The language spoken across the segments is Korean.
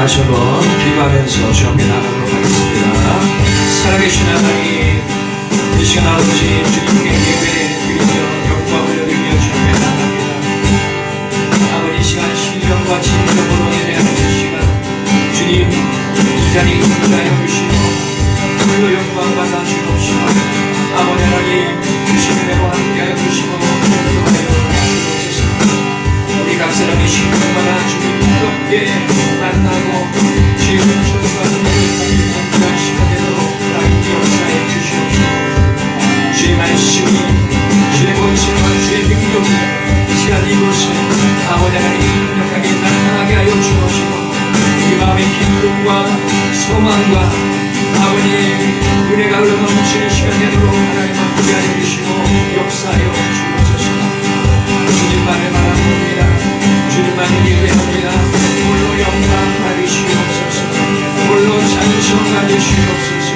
다시 한번 기도하면서 주 앞에 나가도록 하겠습니다. 살아계신 하나님, 이 시간 아버지 주님께 예배드리며 영광을 드리며 주 앞에 나갑니다. 아버지, 이 시간 신령과 진정으로 예배하는 이 시간, 주님 이 자리에 인자하여 주시고 홀로 영광 받아 주옵시고, 아버지 하나님 주시는 대로 함께하여 주시고 인도하여 주옵소서. 우리 각 사람이 신령받아 주님 함께 만나고 주의 은총과 은혜를 공유한 시간 되도록 하나님께 역사해 주시옵소서. 주의 말씀이, 주의 권세와 주의 능력이 이 시간 이곳에 아버지 하나님 강력하게 나타나게 하여 주옵시고, 이 마음의 기쁨과 소망과 아버지 은혜가 흘러넘치는 시간 되도록 하나님 함께 하여 주시고 역사하여 주옵소서. 주님만을 바라봅니다. 주님만을 예배합니다. 홀로 영광 받으시옵소서. 홀로 찬송 받으시옵소서.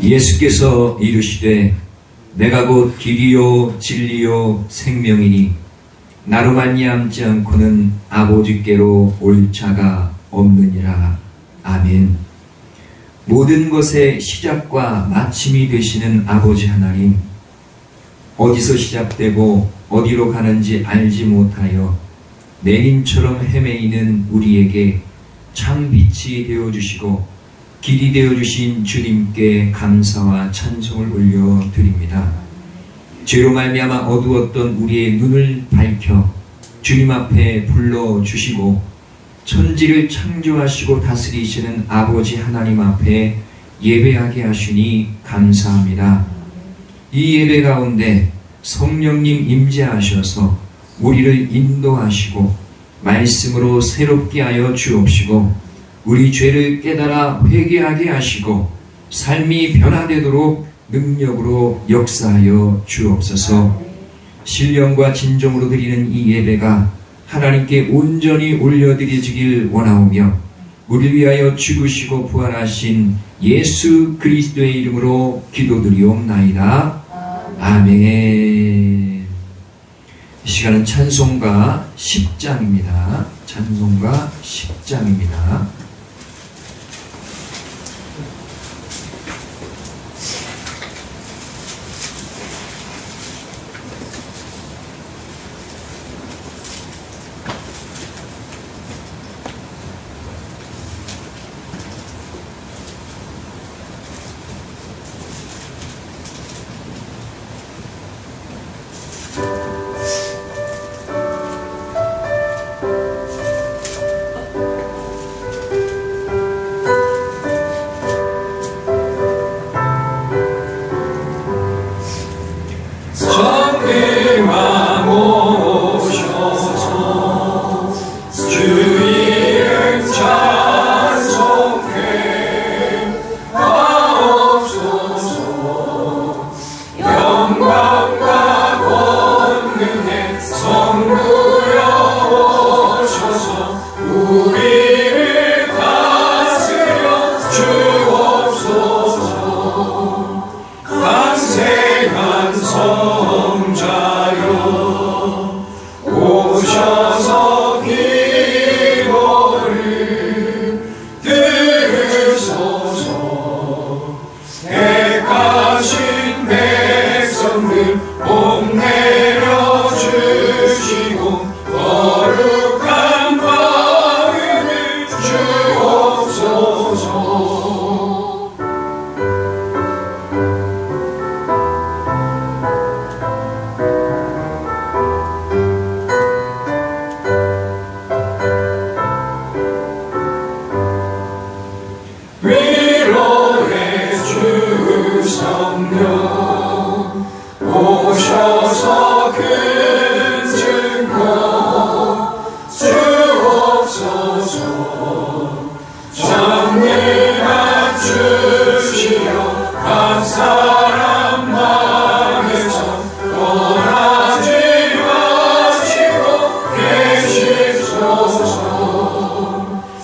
예수께서 이르시되 내가 곧 길이요 진리요 생명이니 나로 말미암지 않고는 아버지께로 올 자가 없느니라. 아멘. 모든 것의 시작과 마침이 되시는 아버지 하나님, 어디서 시작되고 어디로 가는지 알지 못하여 내림처럼 헤매이는 우리에게 창빛이 되어주시고 길이 되어주신 주님께 감사와 찬송을 올려드립니다. 죄로 말미암아 어두웠던 우리의 눈을 밝혀 주님 앞에 불러주시고 천지를 창조하시고 다스리시는 아버지 하나님 앞에 예배하게 하시니 감사합니다. 이 예배 가운데 성령님 임재하셔서 우리를 인도하시고 말씀으로 새롭게 하여 주옵시고 우리 죄를 깨달아 회개하게 하시고 삶이 변화되도록 능력으로 역사하여 주옵소서. 신령과 진정으로 드리는 이 예배가 하나님께 온전히 올려드려지길 원하오며 우리를 위하여 죽으시고 부활하신 예수 그리스도의 이름으로 기도드리옵나이다. 아멘. 이 시간은 찬송가 10장입니다. 찬송가 10장입니다.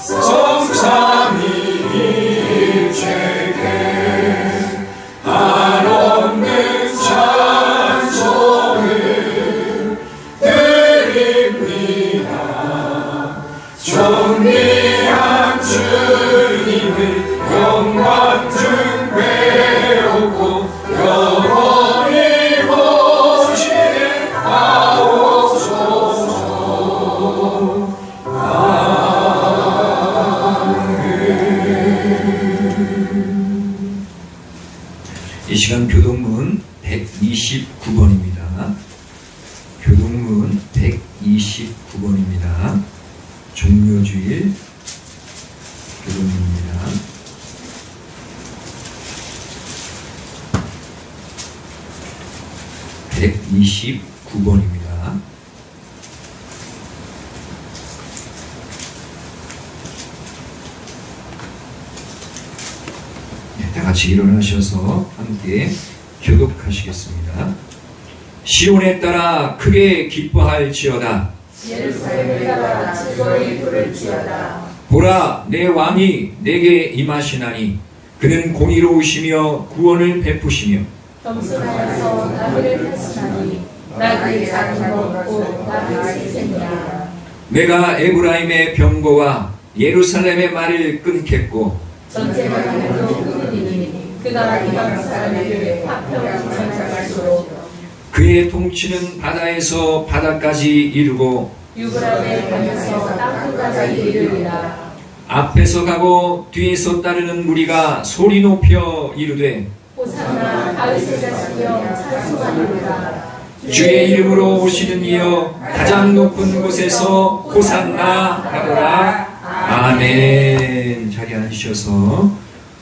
성삼위 일체계 영광 중 배우고 영원히 보시게 하옵소서. 이 시간 교동문 129번입니다. 교동문 129번입니다. 종료주일 교동문입니다. (129번입니다) 다 같이 일어나셔서 함께 교독하시겠습니다. 시온에 따라 크게 기뻐할지어다. 예루살렘에 따라 즐거이 부를지어다. 보라, 내 왕이 내게 임하시나니 그는 공의로우시며 구원을 베푸시며 겸손하여서 나를 탓하나니 나그의 작은 먹고 나를 희생이라. 내가 에브라임의 병거와 예루살렘의 말을 끊겠고 전쟁하기로 끊으니 그가 이방 사람에게 화평을 전할수록 그의 통치는 바다에서 바다까지 이르고 유브라데 가면서 땅끝까지 이르리라. 앞에서 가고 뒤에서 따르는 무리가 소리 높여 이르되 호산나 다윗의 자식이여 찬송하리로다. 주의 이름으로 오시는 이여 가장 높은 곳에서 호산나 하더라. 아멘. 자리에 앉으셔서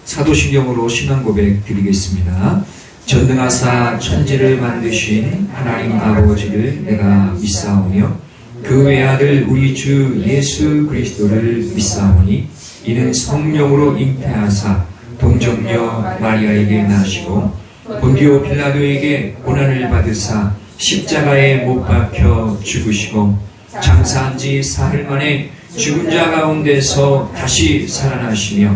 사도신경으로 신앙 고백 드리겠습니다. 전능하사 천지를 만드신 하나님 아버지를 내가 믿사오며 그 외아들 우리 주 예수 그리스도를 믿사오니 이는 성령으로 잉태하사 동정녀 마리아에게 나시고 본디오 빌라도에게 고난을 받으사 십자가에 못 박혀 죽으시고 장사한 지 사흘 만에 죽은 자 가운데서 다시 살아나시며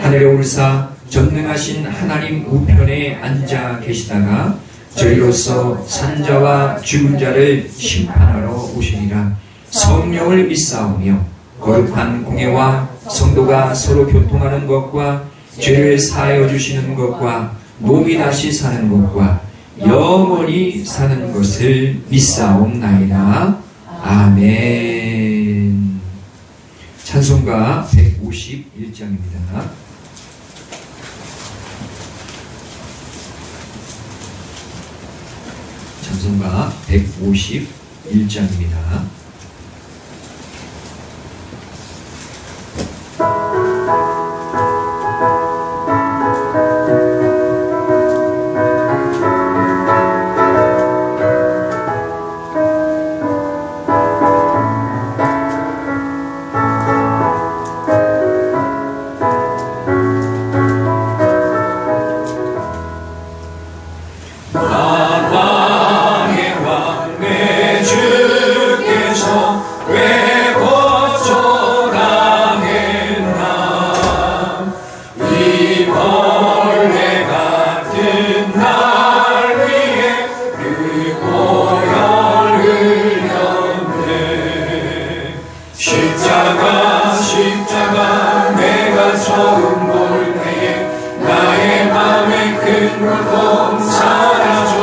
하늘에 오르사 전능하신 하나님 우편에 앉아 계시다가 저희로서 산자와 죽은 자를 심판하러 오시니라. 성령을 믿사오며 거룩한 공예와 성도가 서로 교통하는 것과 죄를 사하여 주시는 것과 몸이 다시 사는 것과 영원히 사는 것을 믿사옵나이다. 아멘. 찬송가 151장입니다. 찬송가 151장입니다. 십자가 내가 처음 볼 때에 나의 맘에 큰 고통 사라져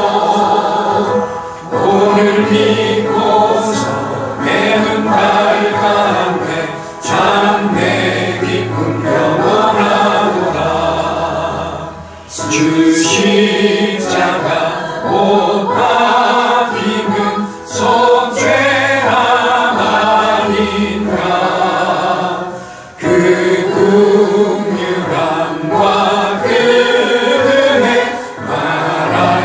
오늘 믿고서 내는 발 가운데 참 내 기쁨 영원하도다. 주 십자가 못 박힘은 속죄함 아닌가. 그 긍휼함과 그 은혜 말할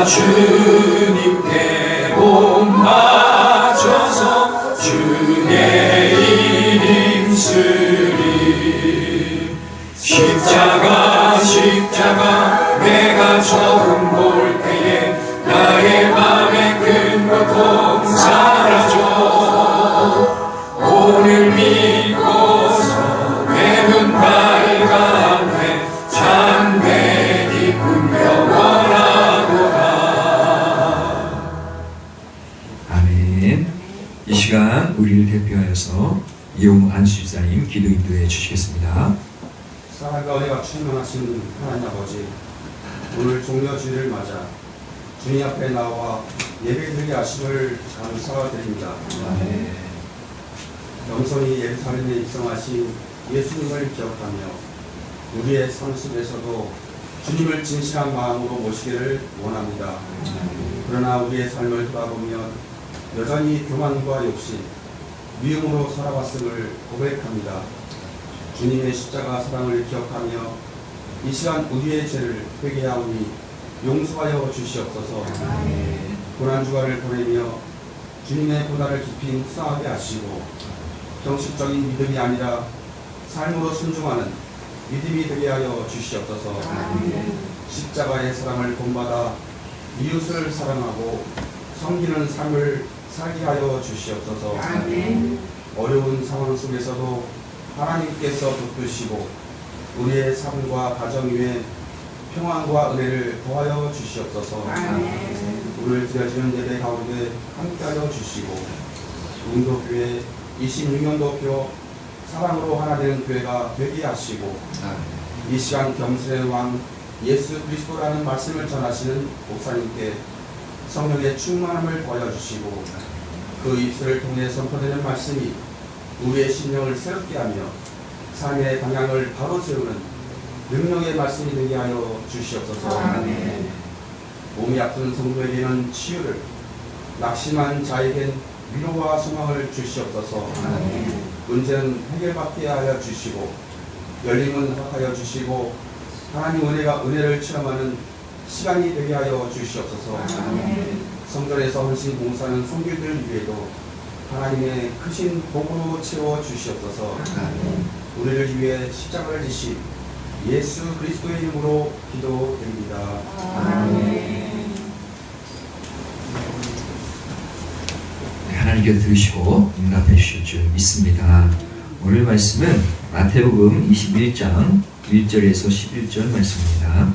주님께 복 맞춰서 주의 일 힘쓰리. 십자가 내가 처음 볼 때에 나의 맘에 큰 고통 사라져. 오늘 믿고서 내 눈 밝았네. 참내 기쁨 영원하도다. 아멘. 이 시간 우리를 대표하여서 이용 안수집사님 기도 인도해 주시겠습니다. 사랑과 은혜가 충만하신 하나님 아버지, 오늘 종려주일을 맞아 주님 앞에 나와 예배드리게 하심을 감사드립니다. 영선이 예루살렘에 입성하신 예수님을 기억하며 우리의 삶 속에서도 주님을 진실한 마음으로 모시기를 원합니다. 그러나 우리의 삶을 돌아보면 여전히 교만과 욕심, 미움으로 살아왔음을 고백합니다. 주님의 십자가 사랑을 기억하며 이 시간 우리의 죄를 회개하오니 용서하여 주시옵소서. 고난주간을 보내며 주님의 고난을 깊이 묵상하게 하시고 형식적인 믿음이 아니라 삶으로 순종하는 믿음이 되게 하여 주시옵소서. 십자가의 사랑을 본받아 이웃을 사랑하고 섬기는 삶을 살게 하여 주시옵소서. 어려운 상황 속에서도 하나님께서 붙드시고 우리의 삶과 가정 위에 평안과 은혜를 더하여 주시옵소서. 오늘 드려지는 예배 가운데 함께하여 주시고 운도교회 26년도표 사랑으로 하나 되는 교회가 되게 하시고 이 시간 겸손의 왕 예수 그리스도라는 말씀을 전하시는 목사님께 성령의 충만함을 더하여 주시고 그 입술을 통해 선포되는 말씀이 우리의 심령을 새롭게 하며 삶의 방향을 바로 세우는 능력의 말씀이 되게 하여 주시옵소서. 몸이 아픈 성도에게는 치유를, 낙심한 자에겐 위로와 소망을 주시옵소서. 문제는 해결받게 하여 주시고 열림은 허락하여 주시고 하나님 은혜를 체험하는 시간이 되게 하여 주시옵소서. 성전에서 헌신 봉사하는 성도들 위에도 하나님의 크신 복으로 채워 주시옵소서. 우리를 위해 십자가를 지신 예수 그리스도의 이름으로 기도드립니다. 하나님께서 들으시고 응답해 주실 줄 믿습니다. 오늘 말씀은 마태복음 21장 1절에서 11절 말씀입니다.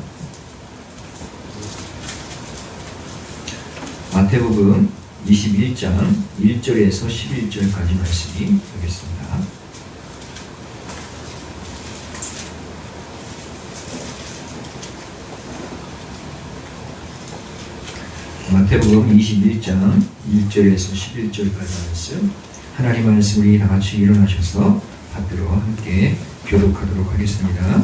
마태복음 21장 1절에서 11절까지 말씀이 되겠습니다. 마태복음 21장 1절에서 11절까지 말씀, 하나님 말씀 우리 다같이 일어나셔서 받들어 함께 교독하도록 하겠습니다.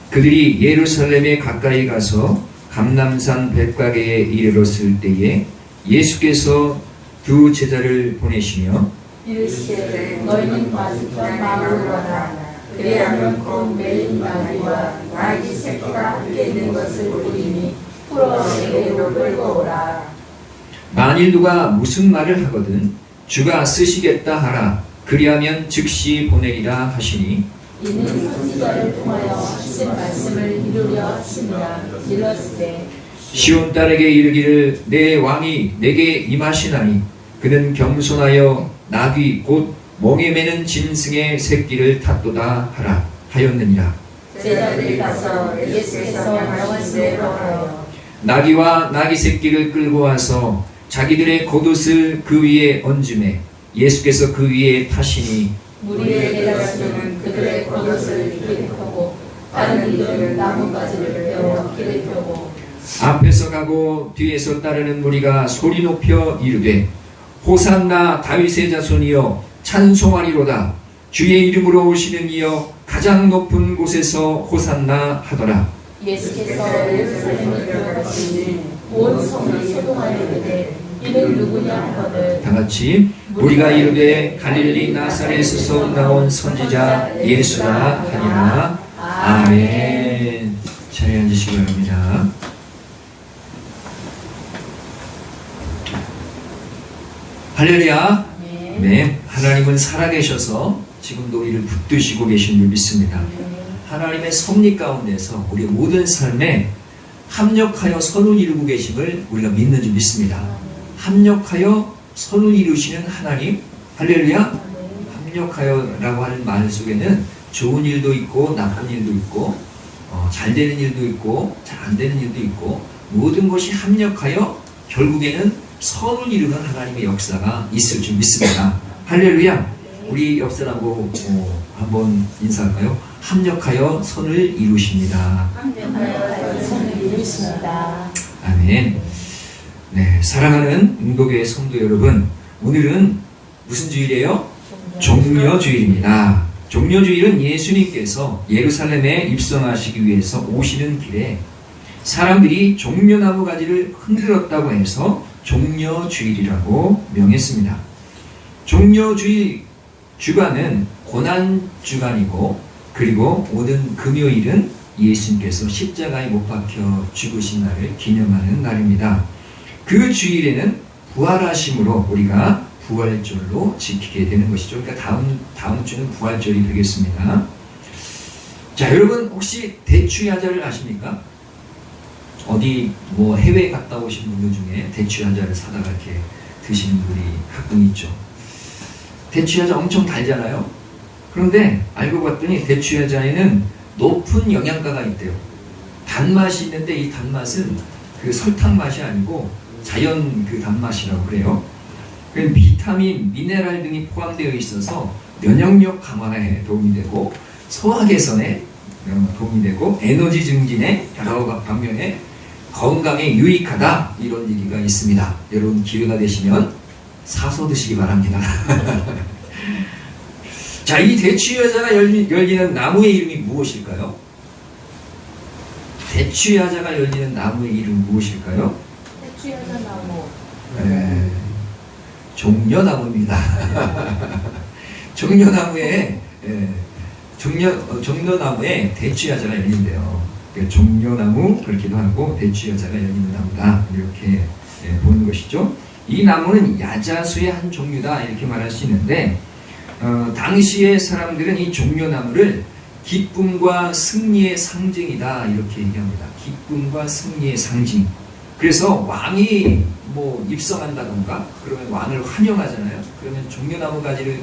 그들이 예루살렘에 가까이 가서 감람산 백가게에 이르렀을 때에 예수께서 두 제자를 보내시며 이르시되 너희는 과식한 마음으로 하라. 그리하면 곧 매일 나귀와 나귀 새끼가 함께 있는 것을 보리니 풀어 내게로 끌고 오라. 만일 누가 무슨 말을 하거든 주가 쓰시겠다 하라. 그리하면 즉시 보내리라 하시니 이는 선지자를 통하여 하신 말씀을 이루려 하심이라. 일렀으되 시온 딸에게 이르기를 내 왕이 내게 임하시나니 그는 겸손하여 나귀 곧 멍에 매는 짐승의 새끼를 탔도다 하라 하였느니라. 제자들이 가서 예수께서 명하신 대로 하여 나귀와 나귀 새끼를 끌고 와서 자기들의 겉옷을 그 위에 얹음에 예수께서 그 위에 타시니 무리에 내려가시는 그들의 겉옷을 길에 펴고 다른 이들은 나뭇가지를 베어 길에 펴고 앞에서 가고 뒤에서 따르는 무리가 소리 높여 이르되 호산나 다윗의 자손이여 찬송하리로다. 주의 이름으로 오시는 이여 가장 높은 곳에서 호산나 하더라. 예수께서 예루살렘에 들어가시니 온 성이 소동하여 이르되 이는 누구냐 하거늘 다같이 우리가 이르되 갈릴리 나사렛에서 나온 선지자 예수라 하니라. 아멘. 자리에 앉으시기 바랍니다. 할렐루야. 네. 네, 하나님은 살아계셔서 지금도 우리를 붙드시고 계신 줄 믿습니다. 하나님의 섭리 가운데서 우리 모든 삶에 합력하여 선을 이루고 계심을 우리가 믿는 줄 믿습니다. 합력하여 선을 이루시는 하나님, 할렐루야. 합력하여라고 하는 말 속에는 좋은 일도 있고 나쁜 일도 있고 잘 되는 일도 있고 잘 안 되는 일도 있고 모든 것이 합력하여 결국에는 선을 이루는 하나님의 역사가 있을 줄 믿습니다. 할렐루야. 우리 옆사람하고 한번 인사할까요? 합력하여 선을 이루십니다. 합력하여 선을 이루십니다. 아멘. 네, 사랑하는 응도교회 성도 여러분, 오늘은 무슨 주일이에요? 종려주일입니다. 종려주일은 예수님께서 예루살렘에 입성하시기 위해서 오시는 길에 사람들이 종려나무 가지를 흔들었다고 해서 종려주일이라고 명했습니다. 종려주일 주간은 고난주간이고, 그리고 오는 금요일은 예수님께서 십자가에 못 박혀 죽으신 날을 기념하는 날입니다. 그 주일에는 부활하심으로 우리가 부활절로 지키게 되는 것이죠. 그러니까 다음 주는 부활절이 되겠습니다. 자, 여러분 혹시 대추야자를 아십니까? 어디 뭐 해외 갔다 오신 분들 중에 대추야자를 사다가 이렇게 드시는 분이 가끔 있죠. 대추야자 엄청 달잖아요. 그런데 알고 봤더니 대추야자에는 높은 영양가가 있대요. 단맛이 있는데 이 단맛은 그 설탕 맛이 아니고 자연 그 단맛이라고 그래요. 비타민, 미네랄 등이 포함되어 있어서 면역력 강화에 도움이 되고 소화 개선에 도움이 되고 에너지 증진에 여러 방면에 건강에 유익하다, 이런 얘기가 있습니다. 여러분 기회가 되시면 사서 드시기 바랍니다. 자, 이 대추야자가 열리는 나무의 이름이 무엇일까요? 대추야자가 열리는 나무의 이름 무엇일까요? 대추야자 나무. 네, 종려나무입니다. 종려나무에 종려나무에 대추야자가 열린대요. 종려나무 그렇기도 하고 대추야자가 열리는 나무다, 이렇게 보는 것이죠. 이 나무는 야자수의 한 종류다, 이렇게 말할 수 있는데 당시의 사람들은 이 종려나무를 기쁨과 승리의 상징이다, 이렇게 얘기합니다. 기쁨과 승리의 상징. 그래서 왕이 뭐 입성한다던가 그러면 왕을 환영하잖아요. 그러면 종려나무 가지를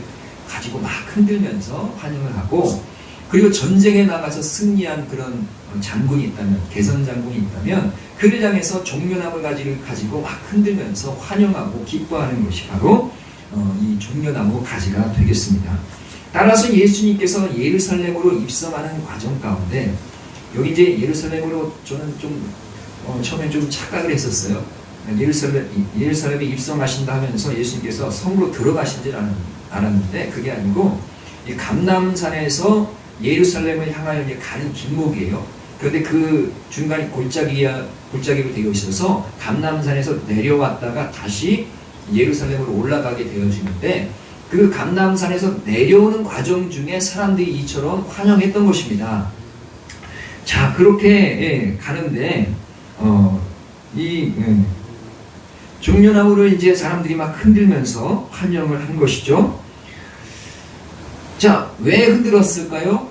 가지고 막 흔들면서 환영을 하고, 그리고 전쟁에 나가서 승리한 그런 장군이 있다면, 개선 장군이 있다면 그를 향해서 종려나무 가지를 가지고 막 흔들면서 환영하고 기뻐하는 것이 바로 이 종려나무 가지가 되겠습니다. 따라서 예수님께서 예루살렘으로 입성하는 과정 가운데, 여기 이제 예루살렘으로 저는 좀 처음에 좀 착각을 했었어요. 예루살렘에 입성하신다 하면서 예수님께서 성으로 들어가신 줄 알았는데 그게 아니고 이 감람산에서 예루살렘을 향하여 가는 길목이에요. 그런데 그 중간에 골짜기로 되어 있어서 감람산에서 내려왔다가 다시 예루살렘으로 올라가게 되어지는데, 그 감람산에서 내려오는 과정 중에 사람들이 이처럼 환영했던 것입니다. 자, 그렇게 가는데 종려나무를 이제 사람들이 막 흔들면서 환영을 한 것이죠. 자, 왜 흔들었을까요?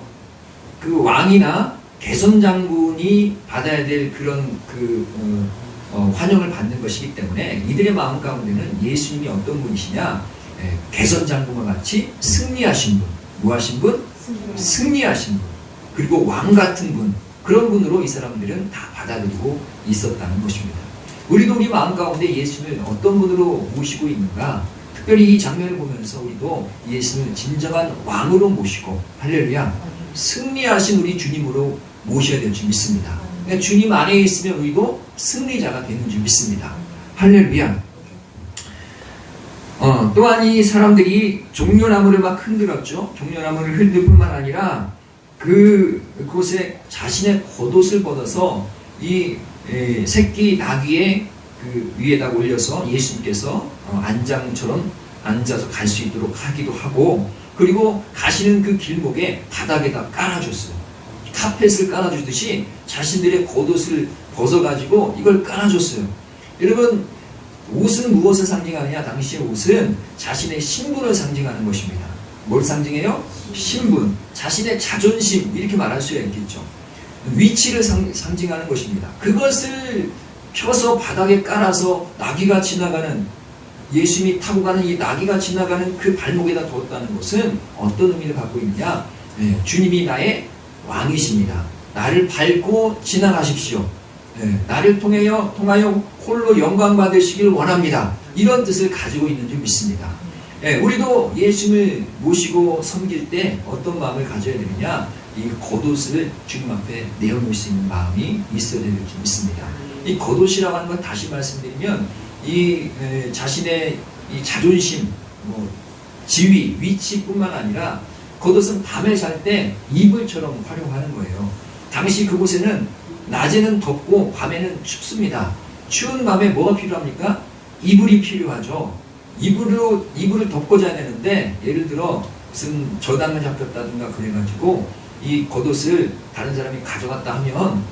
그 왕이나 개선 장군이 받아야 될 그런 환영을 받는 것이기 때문에 이들의 마음 가운데는 예수님이 어떤 분이시냐, 개선 장군과 같이 승리하신 분, 무하신 분? 승리하신 분, 그리고 왕 같은 분, 그런 분으로 이 사람들은 다 받아들이고 있었다는 것입니다. 우리도 우리 마음 가운데 예수님을 어떤 분으로 모시고 있는가, 특별히 이 장면을 보면서 우리도 예수님을 진정한 왕으로 모시고, 할렐루야, 승리하신 우리 주님으로 모셔야 될 줄 믿습니다. 그러니까 주님 안에 있으면 우리도 승리자가 되는 줄 믿습니다. 할렐루야. 또한 이 사람들이 종려나무를 막 흔들었죠. 종려나무를 흔들 뿐만 아니라 그곳에 자신의 겉옷을 걷어서 이 새끼 나귀의 그 위에다 올려서 예수님께서 안장처럼 앉아서 갈 수 있도록 하기도 하고, 그리고 가시는 그 길목에 바닥에다 깔아줬어요. 카펫을 깔아주듯이 자신들의 겉옷을 벗어가지고 이걸 깔아줬어요. 여러분, 옷은 무엇을 상징하느냐? 당시의 옷은 자신의 신분을 상징하는 것입니다. 뭘 상징해요? 신분, 자신의 자존심, 이렇게 말할 수가 있겠죠. 위치를 상징하는 것입니다. 그것을 펴서 바닥에 깔아서 나귀가 지나가는, 예수님이 타고 가는 이 나귀가 지나가는 그 발목에다 두었다는 것은 어떤 의미를 갖고 있느냐? 주님이 나의 왕이십니다. 나를 밟고 지나가십시오. 나를 통하여 홀로 영광 받으시길 원합니다. 이런 뜻을 가지고 있는 줄 믿습니다. 우리도 예수님을 모시고 섬길 때 어떤 마음을 가져야 되느냐? 이 겉옷을 주님 앞에 내어놓을 수 있는 마음이 있어야 될 줄 믿습니다. 이 겉옷이라고 하는 건 다시 말씀드리면 이 자신의 이 자존심, 지위, 위치뿐만 아니라 겉옷은 밤에 잘 때 이불처럼 활용하는 거예요. 당시 그곳에는 낮에는 덥고 밤에는 춥습니다. 추운 밤에 뭐가 필요합니까? 이불이 필요하죠. 이불을 덮고 자야 되는데, 예를 들어 무슨 저당을 잡혔다든가 그래가지고 이 겉옷을 다른 사람이 가져갔다 하면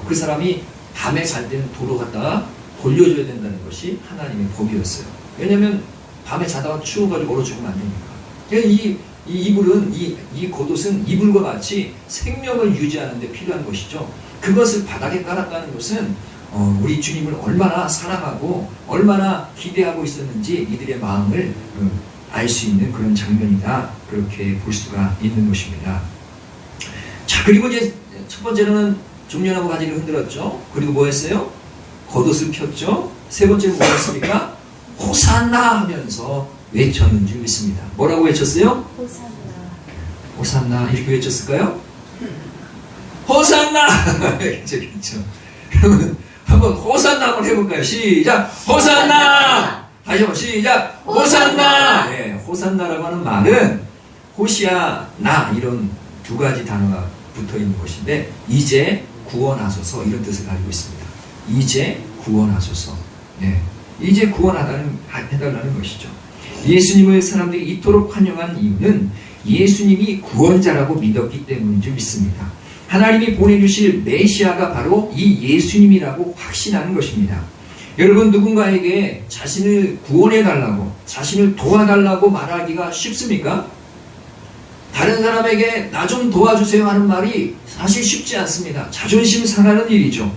그 사람이 밤에 잘 때는 도로 갖다가 돌려줘야 된다는 것이 하나님의 법이었어요. 왜냐하면 밤에 자다가 추워가지고 얼어 죽으면 안 되니까. 이 이불은, 이 겉옷은 이불과 같이 생명을 유지하는 데 필요한 것이죠. 그것을 바닥에 깔았다는 것은 우리 주님을 얼마나 사랑하고 얼마나 기대하고 있었는지 이들의 마음을 알 수 있는 그런 장면이다, 그렇게 볼 수가 있는 것입니다. 자, 그리고 이제 첫 번째로는 종려나무 가지를 흔들었죠. 그리고 뭐 했어요? 겉옷을 폈죠. 세 번째는 뭐였습니까? 호산나 하면서 외쳤는 줄 믿습니다. 뭐라고 외쳤어요? 호산나. 호산나 이렇게 외쳤을까요? 호산나! 그렇죠. 그러면 한번 호산나 한번 해볼까요? 시작! 호산나! 다시 한번 시작! 호산나! 네, 호산나라고 하는 말은 호시아, 나 이런 두 가지 단어가 붙어 있는 것인데, 이제 구원하소서, 이런 뜻을 가지고 있습니다. 이제 구원하소서. 네, 이제 구원해달라는 것이죠. 예수님을 사람들이 이토록 환영한 이유는 예수님이 구원자라고 믿었기 때문인 줄 믿습니다. 하나님이 보내주실 메시아가 바로 이 예수님이라고 확신하는 것입니다. 여러분, 누군가에게 자신을 구원해달라고, 자신을 도와달라고 말하기가 쉽습니까? 다른 사람에게 나 좀 도와주세요 하는 말이 사실 쉽지 않습니다. 자존심 상하는 일이죠.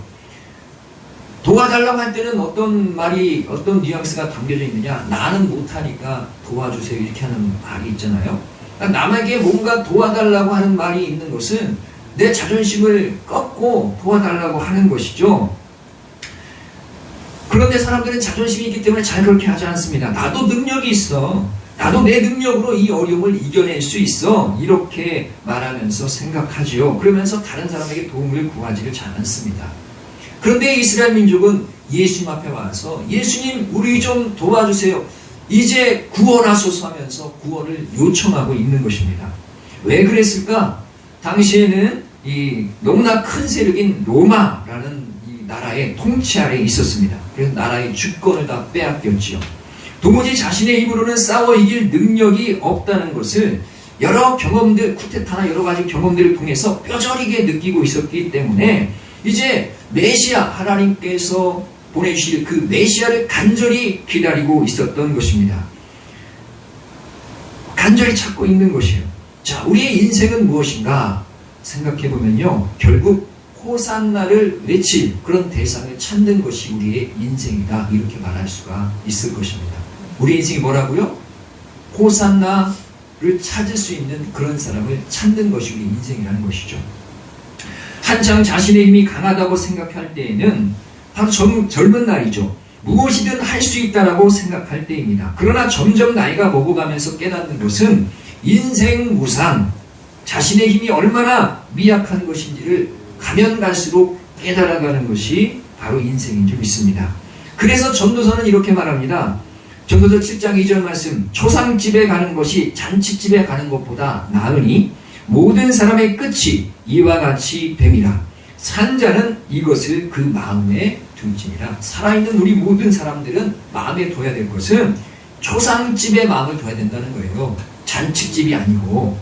도와달라고 할 때는 어떤 말이, 어떤 뉘앙스가 담겨져 있느냐? 나는 못하니까 도와주세요, 이렇게 하는 말이 있잖아요. 남에게 뭔가 도와달라고 하는 말이 있는 것은 내 자존심을 꺾고 도와달라고 하는 것이죠. 그런데 사람들은 자존심이 있기 때문에 잘 그렇게 하지 않습니다. 나도 능력이 있어. 나도 내 능력으로 이 어려움을 이겨낼 수 있어. 이렇게 말하면서 생각하지요. 그러면서 다른 사람에게 도움을 구하지를 잘 않습니다. 그런데 이스라엘 민족은 예수님 앞에 와서 예수님, 우리 좀 도와주세요. 이제 구원하소서 하면서 구원을 요청하고 있는 것입니다. 왜 그랬을까? 당시에는 이 너무나 큰 세력인 로마라는 이 나라의 통치 아래에 있었습니다. 그래서 나라의 주권을 다 빼앗겼지요. 도무지 자신의 힘으로는 싸워 이길 능력이 없다는 것을 여러 경험들, 쿠데타나 여러 가지 경험들을 통해서 뼈저리게 느끼고 있었기 때문에 이제 메시아, 하나님께서 보내주실 그 메시아를 간절히 기다리고 있었던 것입니다. 간절히 찾고 있는 것이에요. 자, 우리의 인생은 무엇인가 생각해보면요, 결국 호산나를 외칠 그런 대상을 찾는 것이 우리의 인생이다, 이렇게 말할 수가 있을 것입니다. 우리 인생이 뭐라고요? 호산나를 찾을 수 있는 그런 사람을 찾는 것이 우리 인생이라는 것이죠. 한창 자신의 힘이 강하다고 생각할 때에는 바로 젊은 날이죠. 무엇이든 할 수 있다라고 생각할 때입니다. 그러나 점점 나이가 먹어가면서 깨닫는 것은 인생 무상, 자신의 힘이 얼마나 미약한 것인지를 가면 갈수록 깨달아가는 것이 바로 인생인 줄 믿습니다. 그래서 전도서는 이렇게 말합니다. 전도서 7장 2절 말씀, 초상집에 가는 것이 잔치집에 가는 것보다 나으니 모든 사람의 끝이 이와 같이 됨이라. 산 자는 이것을 그 마음에 둘지니라. 살아있는 우리 모든 사람들은 마음에 둬야 될 것은 초상집에 마음을 둬야 된다는 거예요. 잔치집이 아니고.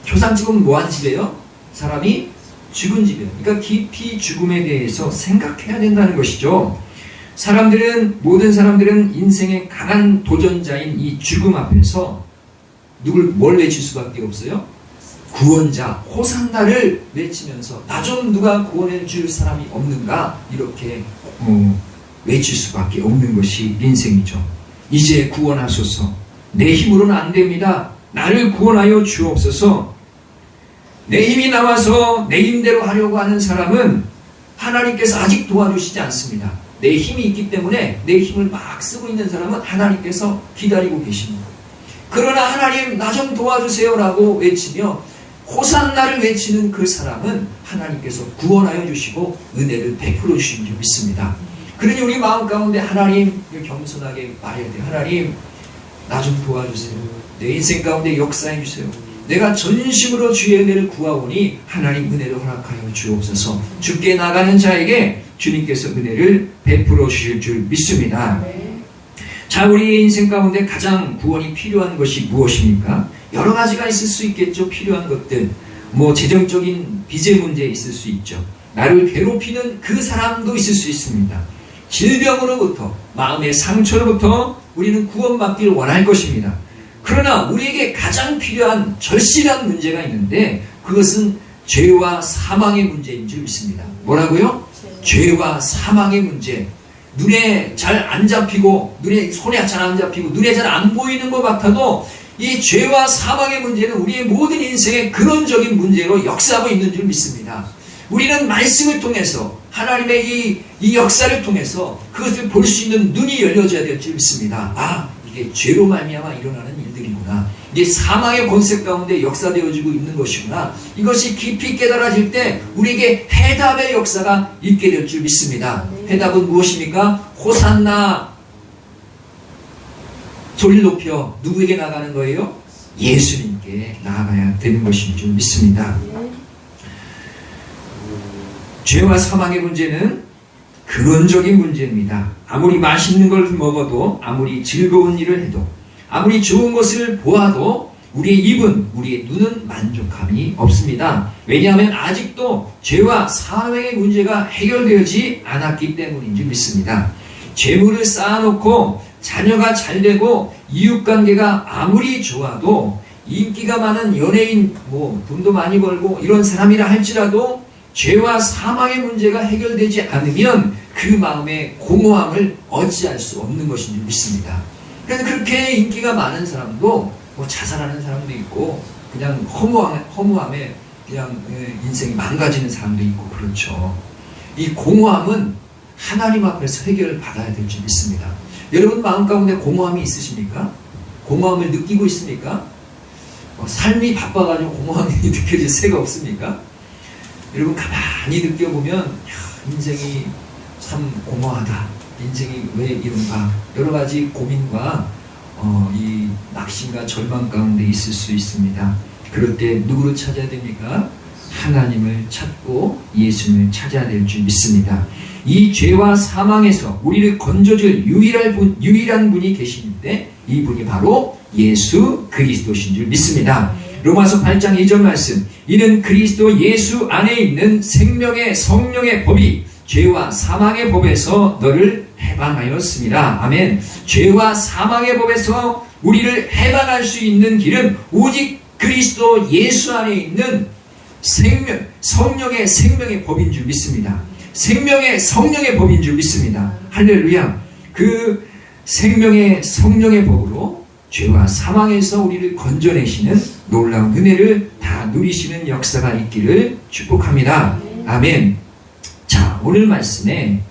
초상집은 뭐한 집이에요? 사람이 죽은 집이에요. 그러니까 깊이 죽음에 대해서 생각해야 된다는 것이죠. 모든 사람들은 인생의 강한 도전자인 이 죽음 앞에서 뭘 외칠 수밖에 없어요? 구원자, 호산나를 외치면서 나 좀 누가 구원해 줄 사람이 없는가? 이렇게 외칠 수밖에 없는 것이 인생이죠. 이제 구원하소서. 내 힘으로는 안 됩니다. 나를 구원하여 주옵소서. 내 힘이 나와서 내 힘대로 하려고 하는 사람은 하나님께서 아직 도와주시지 않습니다. 내 힘이 있기 때문에 내 힘을 막 쓰고 있는 사람은 하나님께서 기다리고 계십니다. 그러나 하나님 나 좀 도와주세요 라고 외치며 호산나를 외치는 그 사람은 하나님께서 구원하여 주시고 은혜를 베풀어 주신 줄 믿습니다. 그러니 우리 마음 가운데 하나님 겸손하게 말해야 돼요. 하나님 나 좀 도와주세요. 내 인생 가운데 역사해 주세요. 내가 전심으로 주의 은혜를 구하오니 하나님 은혜를 허락하여 주옵소서. 주께 나가는 자에게 주님께서 은혜를 베풀어 주실 줄 믿습니다. 자, 우리의 인생 가운데 가장 구원이 필요한 것이 무엇입니까? 여러 가지가 있을 수 있겠죠. 필요한 것들. 재정적인 빚의 문제 있을 수 있죠. 나를 괴롭히는 그 사람도 있을 수 있습니다. 질병으로부터, 마음의 상처로부터 우리는 구원받기를 원할 것입니다. 그러나 우리에게 가장 필요한 절실한 문제가 있는데 그것은 죄와 사망의 문제인 줄 믿습니다. 뭐라고요? 죄와 사망의 문제. 눈에 잘 안 잡히고 손에 잘 안 잡히고 눈에 잘 안 보이는 것 같아도 이 죄와 사망의 문제는 우리의 모든 인생의 근원적인 문제로 역사하고 있는 줄 믿습니다. 우리는 말씀을 통해서 하나님의 이 역사를 통해서 그것을 볼 수 있는 눈이 열려져야 될 줄 믿습니다. 아, 이게 죄로 말미암아 일어나는 일들이구나. 이게 사망의 권세 가운데 역사되어지고 있는 것이구나. 이것이 깊이 깨달아질 때 우리에게 해답의 역사가 있게 될 줄 믿습니다. 해답은 무엇입니까? 호산나. 소리를 높여 누구에게 나가는 거예요? 예수님께 나아가야 되는 것인 줄 믿습니다. 죄와 사망의 문제는 근원적인 문제입니다. 아무리 맛있는 걸 먹어도, 아무리 즐거운 일을 해도, 아무리 좋은 것을 보아도 우리의 입은, 우리의 눈은 만족함이 없습니다. 왜냐하면 아직도 죄와 사망의 문제가 해결되지 않았기 때문인 줄 믿습니다. 재물을 쌓아놓고 자녀가 잘되고 이웃관계가 아무리 좋아도 인기가 많은 연예인, 돈도 많이 벌고 이런 사람이라 할지라도 죄와 사망의 문제가 해결되지 않으면 그 마음의 공허함을 어찌할 수 없는 것인 줄 믿습니다. 그래서 그렇게 인기가 많은 사람도 자살하는 사람도 있고 그냥 허무함에 그냥 인생이 망가지는 사람도 있고 그렇죠. 이 공허함은 하나님 앞에서 해결을 받아야 될 줄 믿습니다. 여러분 마음 가운데 공허함이 있으십니까? 공허함을 느끼고 있습니까? 삶이 바빠가지고 공허함이 느껴질 새가 없습니까? 여러분 가만히 느껴보면 인생이 참 공허하다. 인생이 왜 이런가. 여러 가지 고민과 이 낙심과 절망 가운데 있을 수 있습니다. 그럴 때 누구를 찾아야 됩니까? 하나님을 찾고 예수님을 찾아야 될 줄 믿습니다. 이 죄와 사망에서 우리를 건져줄 유일한 분이 계시는데 이분이 바로 예수 그리스도신 줄 믿습니다. 로마서 8장 2절 말씀. 이는 그리스도 예수 안에 있는 생명의 성령의 법이 죄와 사망의 법에서 너를 해방하였습니다. 아멘. 죄와 사망의 법에서 우리를 해방할 수 있는 길은 오직 그리스도 예수 안에 있는 성령의 생명의 법인 줄 믿습니다. 생명의 성령의 법인 줄 믿습니다. 할렐루야. 그 생명의 성령의 법으로 죄와 사망에서 우리를 건져내시는 놀라운 은혜를 다 누리시는 역사가 있기를 축복합니다. 아멘. 자, 오늘 말씀에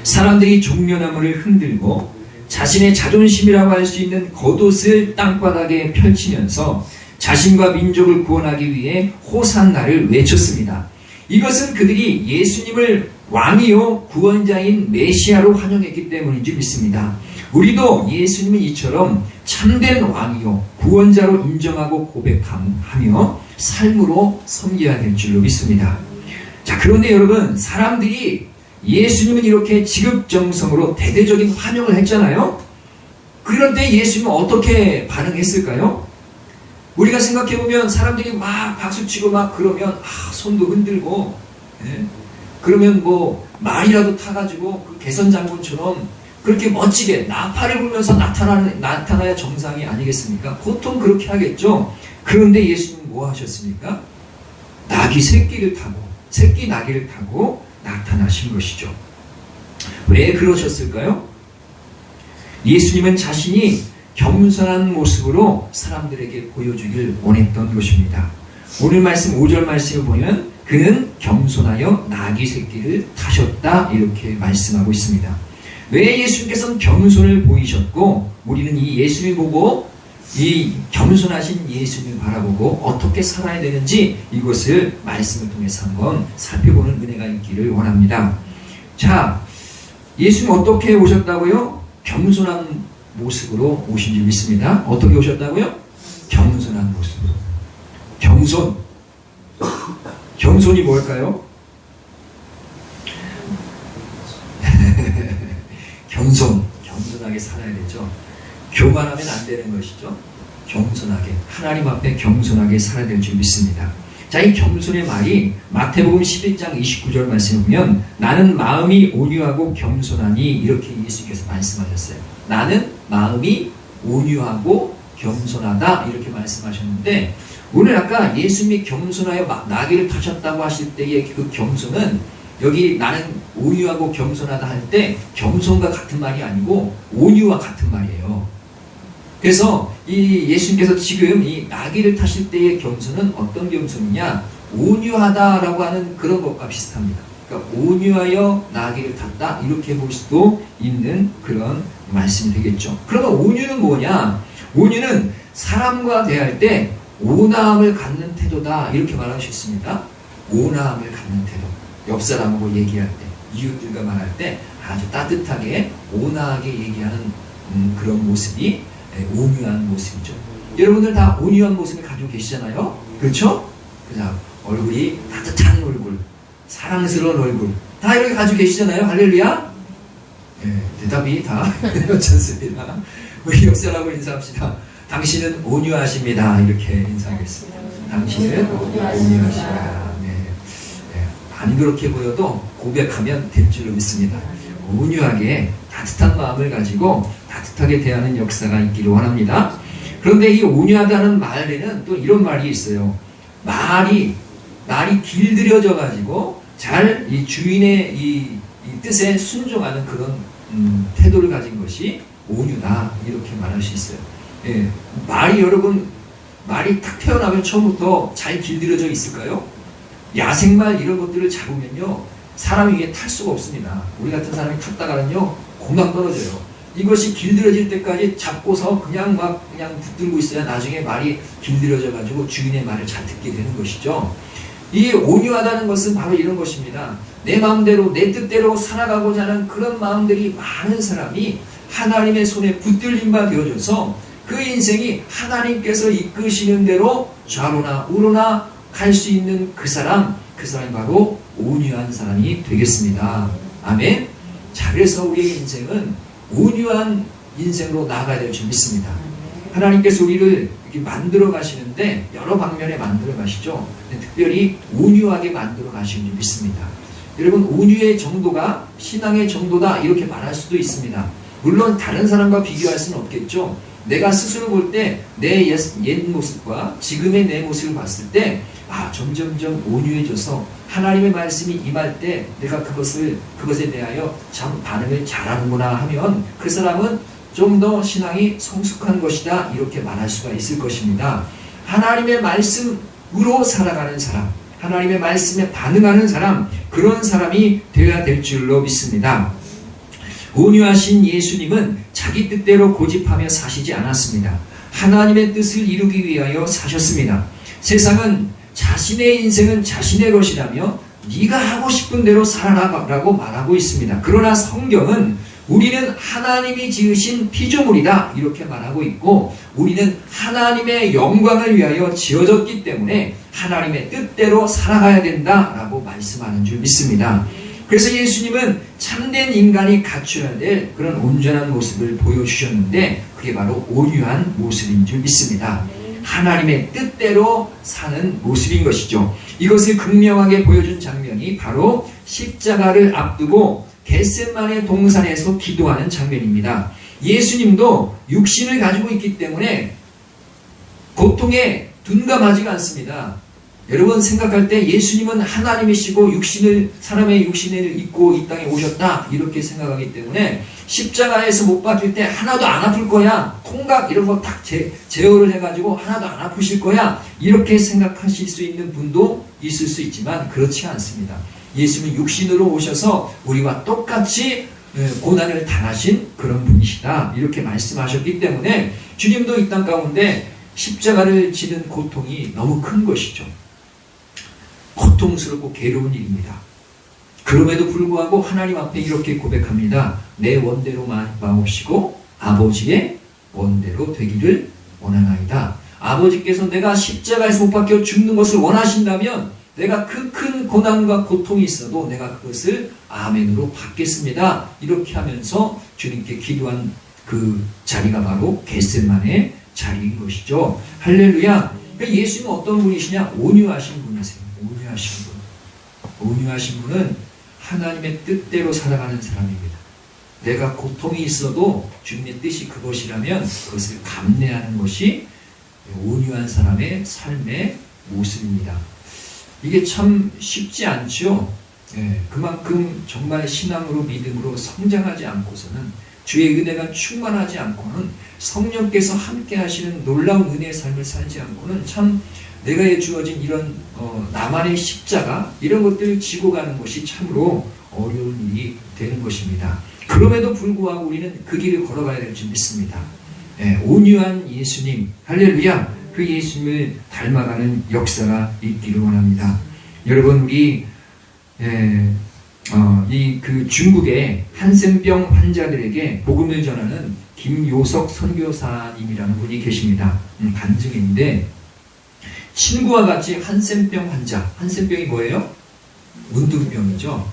사람들이 종려나무를 흔들고 자신의 자존심이라고 할 수 있는 겉옷을 땅바닥에 펼치면서 자신과 민족을 구원하기 위해 호산나를 외쳤습니다. 이것은 그들이 예수님을 왕이요 구원자인 메시아로 환영했기 때문인 줄 믿습니다. 우리도 예수님은 이처럼 참된 왕이요 구원자로 인정하고 고백하며 삶으로 섬겨야 될 줄로 믿습니다. 자, 그런데 여러분, 사람들이 예수님은 이렇게 지극정성으로 대대적인 환영을 했잖아요. 그런데 예수님은 어떻게 반응했을까요? 우리가 생각해보면 사람들이 막 박수치고 막 그러면 손도 흔들고 그러면 뭐 말이라도 타가지고 그 개선 장군처럼 그렇게 멋지게 나팔을 불면서 나타나야 정상이 아니겠습니까? 보통 그렇게 하겠죠. 그런데 예수님은 뭐 하셨습니까? 새끼 나귀를 타고 나타나신 것이죠. 왜 그러셨을까요? 예수님은 자신이 겸손한 모습으로 사람들에게 보여주길 원했던 것입니다. 오늘 말씀 5절 말씀을 보면 그는 겸손하여 나귀 새끼를 타셨다 이렇게 말씀하고 있습니다. 왜 예수님께서는 겸손을 보이셨고 우리는 이 예수님을 보고 이 겸손하신 예수님을 바라보고 어떻게 살아야 되는지 이것을 말씀을 통해서 한번 살펴보는 은혜가 있기를 원합니다. 자, 예수님 어떻게 오셨다고요? 겸손한 모습으로 오신 줄 믿습니다. 어떻게 오셨다고요? 겸손한 모습으로. 겸손이 뭘까요? 겸손하게 살아야 되죠. 교만하면 안 되는 것이죠. 겸손하게, 하나님 앞에 겸손하게 살아야 될 줄 믿습니다. 자, 이 겸손의 말이 마태복음 11장 29절 말씀을 보면 나는 마음이 온유하고 겸손하니 이렇게 예수께서 말씀하셨어요. 나는 마음이 온유하고 겸손하다 이렇게 말씀하셨는데 오늘 아까 예수님이 겸손하여 나귀를 타셨다고 하실 때의 그 겸손은 여기 나는 온유하고 겸손하다 할 때 겸손과 같은 말이 아니고 온유와 같은 말이에요. 그래서 이 예수님께서 지금 이 나귀를 타실 때의 겸손은 어떤 겸손이냐? 온유하다라고 하는 그런 것과 비슷합니다. 그러니까 온유하여 나귀를 탔다 이렇게 볼 수도 있는 그런 말씀이 되겠죠. 그러면 온유는 뭐냐? 온유는 사람과 대할 때 온화함을 갖는 태도다 이렇게 말할 수 있습니다. 온화함을 갖는 태도. 옆 사람하고 얘기할 때, 이웃들과 말할 때 아주 따뜻하게 온화하게 얘기하는 그런 모습이 온유한 모습이죠. 여러분들 다 온유한 모습을 가지고 계시잖아요. 그렇죠? 그냥 얼굴이 따뜻한 얼굴, 사랑스러운 얼굴 다 이렇게 가지고 계시잖아요. 할렐루야. 네, 대답이 다 괜찮습니다. 우리 옆 사람하고 인사합시다. 당신은 온유하십니다. 이렇게 인사하겠습니다. 당신은 온유하십니다. 안 그렇게 보여도 고백하면 될 줄로 믿습니다. 온유하게 따뜻한 마음을 가지고 따뜻하게 대하는 역사가 있기를 원합니다. 그런데 이 온유하다는 말에는 또 이런 말이 있어요. 말이 길들여져 가지고 잘 이 주인의 이 뜻에 순종하는 그런 태도를 가진 것이 온유다 이렇게 말할 수 있어요. 예, 말이 딱 태어나면 처음부터 잘 길들여져 있을까요? 야생말 이런 것들을 잡으면요 사람이 위에 탈 수가 없습니다. 우리 같은 사람이 탔다가는요 공감 떨어져요. 이것이 길들여질 때까지 잡고서 그냥 붙들고 있어야 나중에 말이 길들여져 가지고 주인의 말을 잘 듣게 되는 것이죠. 이 온유하다는 것은 바로 이런 것입니다. 내 마음대로 내 뜻대로 살아가고자 하는 그런 마음들이 많은 사람이 하나님의 손에 붙들림 바 되어져서 그 인생이 하나님께서 이끄시는 대로 좌로나 우로나 갈 수 있는 그 사람이 바로 온유한 사람이 되겠습니다. 아멘. 자, 그래서 우리의 인생은 온유한 인생으로 나아가야 될 줄 믿습니다. 하나님께서 우리를 이렇게 만들어 가시는데 여러 방면에 만들어 가시죠. 특별히 온유하게 만들어 가시는 줄 믿습니다. 여러분 온유의 정도가 신앙의 정도다 이렇게 말할 수도 있습니다. 물론 다른 사람과 비교할 수는 없겠죠. 내가 스스로 볼 때 내 옛 모습과 지금의 내 모습을 봤을 때 점점점 온유해져서 하나님의 말씀이 임할 때 내가 그것에 대하여 참 반응을 잘하는구나 하면 그 사람은 좀 더 신앙이 성숙한 것이다 이렇게 말할 수가 있을 것입니다. 하나님의 말씀으로 살아가는 사람, 하나님의 말씀에 반응하는 사람, 그런 사람이 되어야 될 줄로 믿습니다. 온유하신 예수님은 자기 뜻대로 고집하며 사시지 않았습니다. 하나님의 뜻을 이루기 위하여 사셨습니다. 세상은 자신의 인생은 자신의 것이라며 네가 하고 싶은 대로 살아라라고 말하고 있습니다. 그러나 성경은 우리는 하나님이 지으신 피조물이다 이렇게 말하고 있고 우리는 하나님의 영광을 위하여 지어졌기 때문에 하나님의 뜻대로 살아가야 된다라고 말씀하는 줄 믿습니다. 그래서 예수님은 참된 인간이 갖춰야 될 그런 온전한 모습을 보여주셨는데 그게 바로 온유한 모습인 줄 믿습니다. 하나님의 뜻대로 사는 모습인 것이죠. 이것을 극명하게 보여준 장면이 바로 십자가를 앞두고 겟세마네 동산에서 기도하는 장면입니다. 예수님도 육신을 가지고 있기 때문에 고통에 둔감하지가 않습니다. 여러분 생각할 때 예수님은 하나님이시고 사람의 육신을 입고 이 땅에 오셨다 이렇게 생각하기 때문에 십자가에서 못 박힐 때 하나도 안 아플 거야, 통각 이런 거 딱 제어를 해가지고 하나도 안 아프실 거야 이렇게 생각하실 수 있는 분도 있을 수 있지만 그렇지 않습니다. 예수님은 육신으로 오셔서 우리와 똑같이 고난을 당하신 그런 분이시다 이렇게 말씀하셨기 때문에 주님도 이 땅 가운데 십자가를 지는 고통이 너무 큰 것이죠. 고통스럽고 괴로운 일입니다. 그럼에도 불구하고 하나님 앞에 이렇게 고백합니다. 내 원대로 마옵시고 아버지의 원대로 되기를 원하나이다. 아버지께서 내가 십자가에서 못 박혀 죽는 것을 원하신다면 내가 그 큰 고난과 고통이 있어도 내가 그것을 아멘으로 받겠습니다. 이렇게 하면서 주님께 기도한 그 자리가 바로 겟세마네 자리인 것이죠. 할렐루야. 그러니까 예수님은 어떤 분이시냐? 온유하신 분이세요. 온유하신 분. 온유하신 분은 하나님의 뜻대로 살아가는 사람입니다. 내가 고통이 있어도 주님의 뜻이 그것이라면 그것을 감내하는 것이 온유한 사람의 삶의 모습입니다. 이게 참 쉽지 않죠. 그만큼 정말 신앙으로 믿음으로 성장하지 않고서는 주의 은혜가 충만하지 않고는 성령께서 함께 하시는 놀라운 은혜의 삶을 살지 않고는 참 내가 주어진 이런 나만의 십자가 이런 것들을 지고 가는 것이 참으로 어려운 일이 되는 것입니다. 그럼에도 불구하고 우리는 그 길을 걸어가야 될 줄 믿습니다. 온유한 예수님, 할렐루야. 그 예수님을 닮아가는 역사가 있기를 원합니다. 여러분 우리 그 중국의 한센병 환자들에게 복음을 전하는 김요석 선교사님이라는 분이 계십니다. 간증인데 친구와 같이 한센병 환자, 한센병이 뭐예요? 문둥병이죠.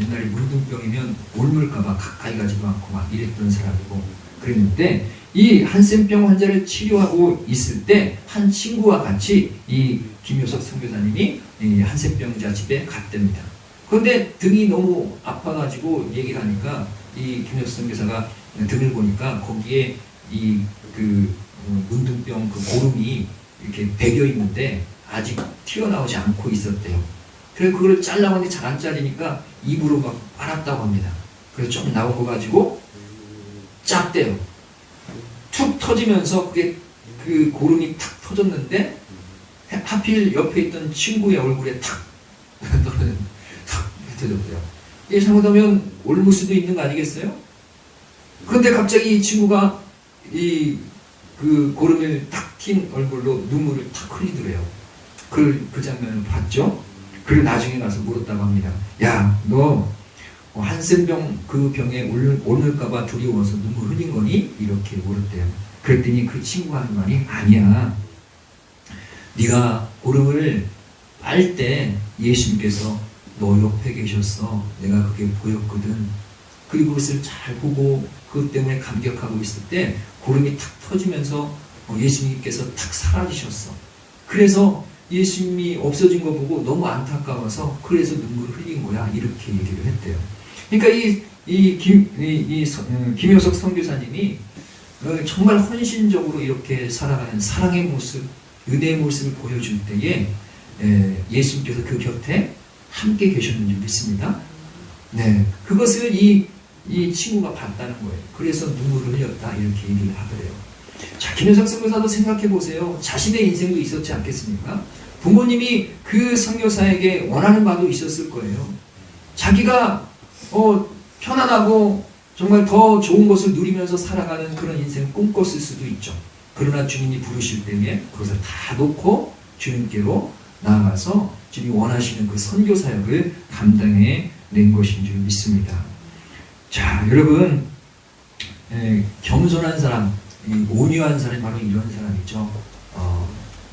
옛날에 문둥병이면 옮을까봐 가까이 가지도 않고 막 이랬던 사람이고 그랬는데 이 한센병 환자를 치료하고 있을 때 한 친구와 같이 이 김효석 선교사님이 이 한센병자 집에 갔답니다. 그런데 등이 너무 아파가지고 얘기를 하니까 이 김효석 선교사가 등을 보니까 거기에 이 그 문둥병 그 고름이 이렇게 배겨 있는데 아직 튀어나오지 않고 있었대요. 그래서 그걸 잘라봤는데 잘 안 잘리니까 입으로 막 빨았다고 합니다. 그래서 좀 나온 거 가지고 짰대요. 툭 터지면서 그게 그 고름이 탁 터졌는데 하필 옆에 있던 친구의 얼굴에 탁 터졌대요. 이게 잘못하면 옮을 수도 있는 거 아니겠어요? 그런데 갑자기 이 친구가 이 그 고름을 탁 튄 얼굴로 눈물을 탁 흘리더래요. 그 장면을 봤죠? 그리고 나중에 가서 물었다고 합니다. 야, 너 한센병 그 병에 옮을까봐 두려워서 눈물 흘린 거니? 이렇게 물었대요. 그랬더니 그 친구가 하는 말이 아니야. 네가 고름을 빨 때 예수님께서 너 옆에 계셨어. 내가 그게 보였거든. 그리고 그것을 잘 보고 그것 때문에 감격하고 있을 때 고름이 탁 터지면서 예수님께서 탁 사라지셨어. 그래서 예수님이 없어진 거 보고 너무 안타까워서 그래서 눈물을 흘린 거야. 이렇게 얘기를 했대요. 그러니까 김효석 선교사님이 정말 헌신적으로 이렇게 살아가는 사랑의 모습, 은혜의 모습을 보여줄 때에 예수님께서 그 곁에 함께 계셨는지 믿습니다. 네, 그것을 이 친구가 봤다는 거예요. 그래서 눈물을 흘렸다 이렇게 얘기를 하더래요. 자, 김효석 선교사도 생각해 보세요. 자신의 인생도 있었지 않겠습니까? 부모님이 그 선교사에게 원하는 바도 있었을 거예요. 자기가 편안하고 정말 더 좋은 것을 누리면서 살아가는 그런 인생을 꿈꿨을 수도 있죠. 그러나 주님이 부르실 때에 그것을 다 놓고 주님께로 나아가서 주님이 원하시는 그 선교 사역을 감당해 낸 것인 줄 믿습니다. 자, 여러분, 겸손한 사람, 온유한 사람이 바로 이런 사람이죠.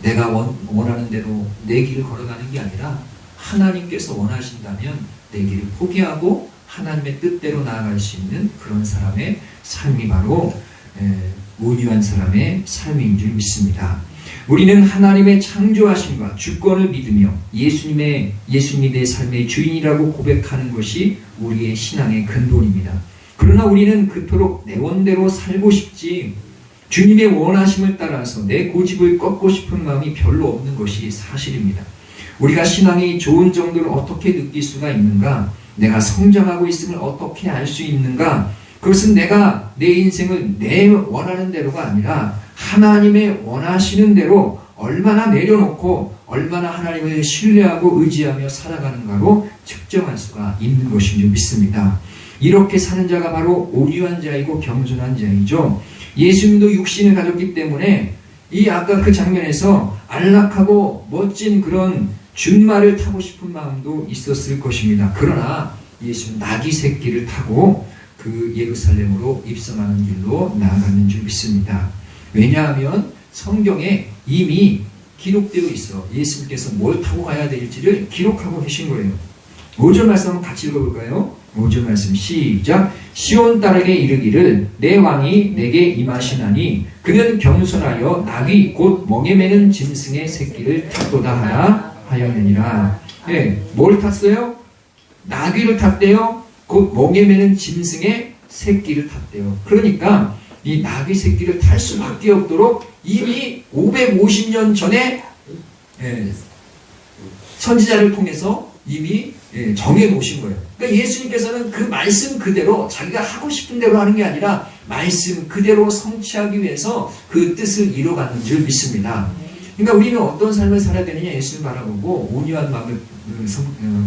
내가 원하는 대로 내 길을 걸어가는 게 아니라 하나님께서 원하신다면 내 길을 포기하고 하나님의 뜻대로 나아갈 수 있는 그런 사람의 삶이 바로 온유한 사람의 삶인 줄 믿습니다. 우리는 하나님의 창조하심과 주권을 믿으며 예수님이 내 삶의 주인이라고 고백하는 것이 우리의 신앙의 근본입니다. 그러나 우리는 그토록 내 원대로 살고 싶지 주님의 원하심을 따라서 내 고집을 꺾고 싶은 마음이 별로 없는 것이 사실입니다. 우리가 신앙이 좋은 정도를 어떻게 느낄 수가 있는가? 내가 성장하고 있음을 어떻게 알 수 있는가? 그것은 내가 내 인생을 내 원하는 대로가 아니라 하나님의 원하시는 대로 얼마나 내려놓고 얼마나 하나님을 신뢰하고 의지하며 살아가는가로 측정할 수가 있는 것인 줄 믿습니다. 이렇게 사는 자가 바로 온유한 자이고 겸손한 자이죠. 예수님도 육신을 가졌기 때문에 이 아까 그 장면에서 안락하고 멋진 그런 준말을 타고 싶은 마음도 있었을 것입니다. 그러나 예수는 나귀 새끼를 타고 그 예루살렘으로 입성하는 길로 나아가는 줄 믿습니다. 왜냐하면 성경에 이미 기록되어 있어. 예수님께서 뭘 타고 가야 될지를 기록하고 계신 거예요. 5절 말씀 한번 같이 읽어볼까요? 5절 말씀 시작. 시온 딸에게 이르기를 내 왕이 내게 임하시나니 그는 겸손하여 나귀 곧 멍에 매는 짐승의 새끼를 탔도다 하라 하였느니라. 네, 뭘 탔어요? 나귀를 탔대요. 곧 멍에 매는 짐승의 새끼를 탔대요. 그러니까 이 나귀 새끼를 탈 수밖에 없도록 이미 550년 전에 선지자를 통해서 이미 정해 놓으신 거예요. 그러니까 예수님께서는 그 말씀 그대로 자기가 하고 싶은 대로 하는 게 아니라 말씀 그대로 성취하기 위해서 그 뜻을 이뤄가는 줄 믿습니다. 그러니까 우리는 어떤 삶을 살아야 되느냐 예수를 바라보고 온유한 마음을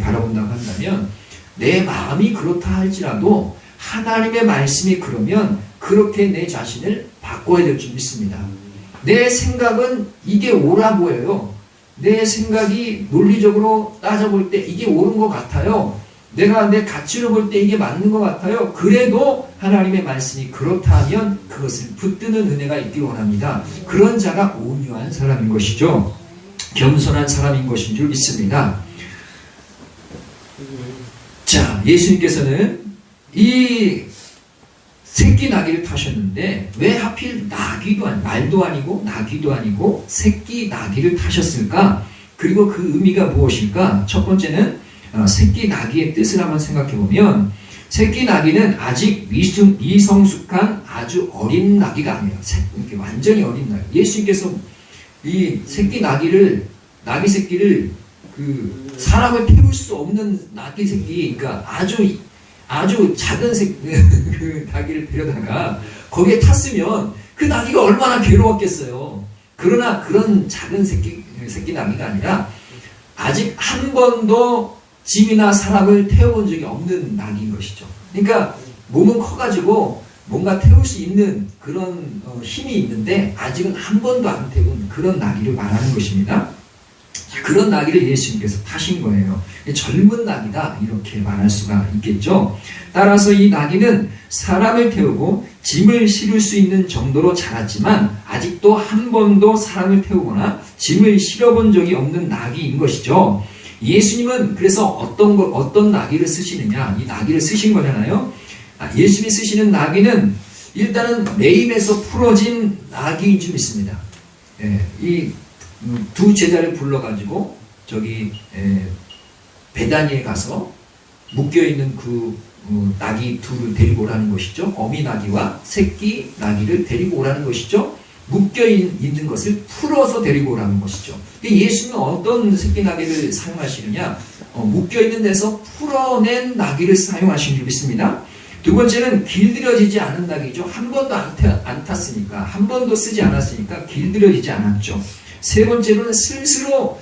바라본다고 한다면 내 마음이 그렇다 할지라도 하나님의 말씀이 그러면 그렇게 내 자신을 바꿔야 될 줄 믿습니다. 내 생각은 이게 옳아 보여요. 내 생각이 논리적으로 따져볼 때 이게 옳은 것 같아요. 내가 내 가치로 볼 때 이게 맞는 것 같아요. 그래도 하나님의 말씀이 그렇다 하면 그것을 붙드는 은혜가 있길 원합니다. 그런 자가 온유한 사람인 것이죠. 겸손한 사람인 것인 줄 믿습니다. 자, 예수님께서는 이 새끼 나귀를 타셨는데 왜 하필 나귀도 말도 아니고 나귀도 아니고 새끼 나귀를 타셨을까? 그리고 그 의미가 무엇일까? 첫 번째는 새끼 나귀의 뜻을 한번 생각해 보면 새끼 나귀는 아직 미성숙한 아주 어린 나귀가 아니에요. 이렇게 완전히 어린 나귀. 예수님께서 이 새끼 나귀 새끼를 그 사람을 태울 수 없는 나귀 새끼, 그러니까 아주 작은 그 나귀를 데려다가 거기에 탔으면 그 나귀가 얼마나 괴로웠겠어요. 그러나 그런 작은 새끼 나귀가 아니라 아직 한 번도 짐이나 사람을 태워본 적이 없는 나귀인 것이죠. 그러니까 몸은 커가지고 뭔가 태울 수 있는 그런 힘이 있는데 아직은 한 번도 안 태운 그런 나귀를 말하는 것입니다. 그런 나귀를 예수님께서 타신 거예요. 젊은 나귀다 이렇게 말할 수가 있겠죠. 따라서 이 나귀는 사람을 태우고 짐을 실을 수 있는 정도로 자랐지만 아직도 한 번도 사람을 태우거나 짐을 실어본 적이 없는 나귀인 것이죠. 예수님은 그래서 어떤 나귀를 쓰시느냐, 이 나귀를 쓰신 거잖아요. 예수님이 쓰시는 나귀는 일단은 매임에서 풀어진 나귀인 줄 믿습니다. 이 두 제자를 불러가지고 저기 베다니에 가서 묶여있는 그 나귀 둘을 데리고 오라는 것이죠. 어미 나귀와 새끼 나귀를 데리고 오라는 것이죠. 묶여있는 것을 풀어서 데리고 오라는 것이죠. 예수님은 어떤 새끼 나귀를 사용하시느냐, 묶여있는 데서 풀어낸 나귀를 사용하신 줄 믿습니다. 두 번째는 길들여지지 않은 나귀죠. 한 번도 안 탔으니까, 한 번도 쓰지 않았으니까 길들여지지 않았죠. 세 번째로는 스스로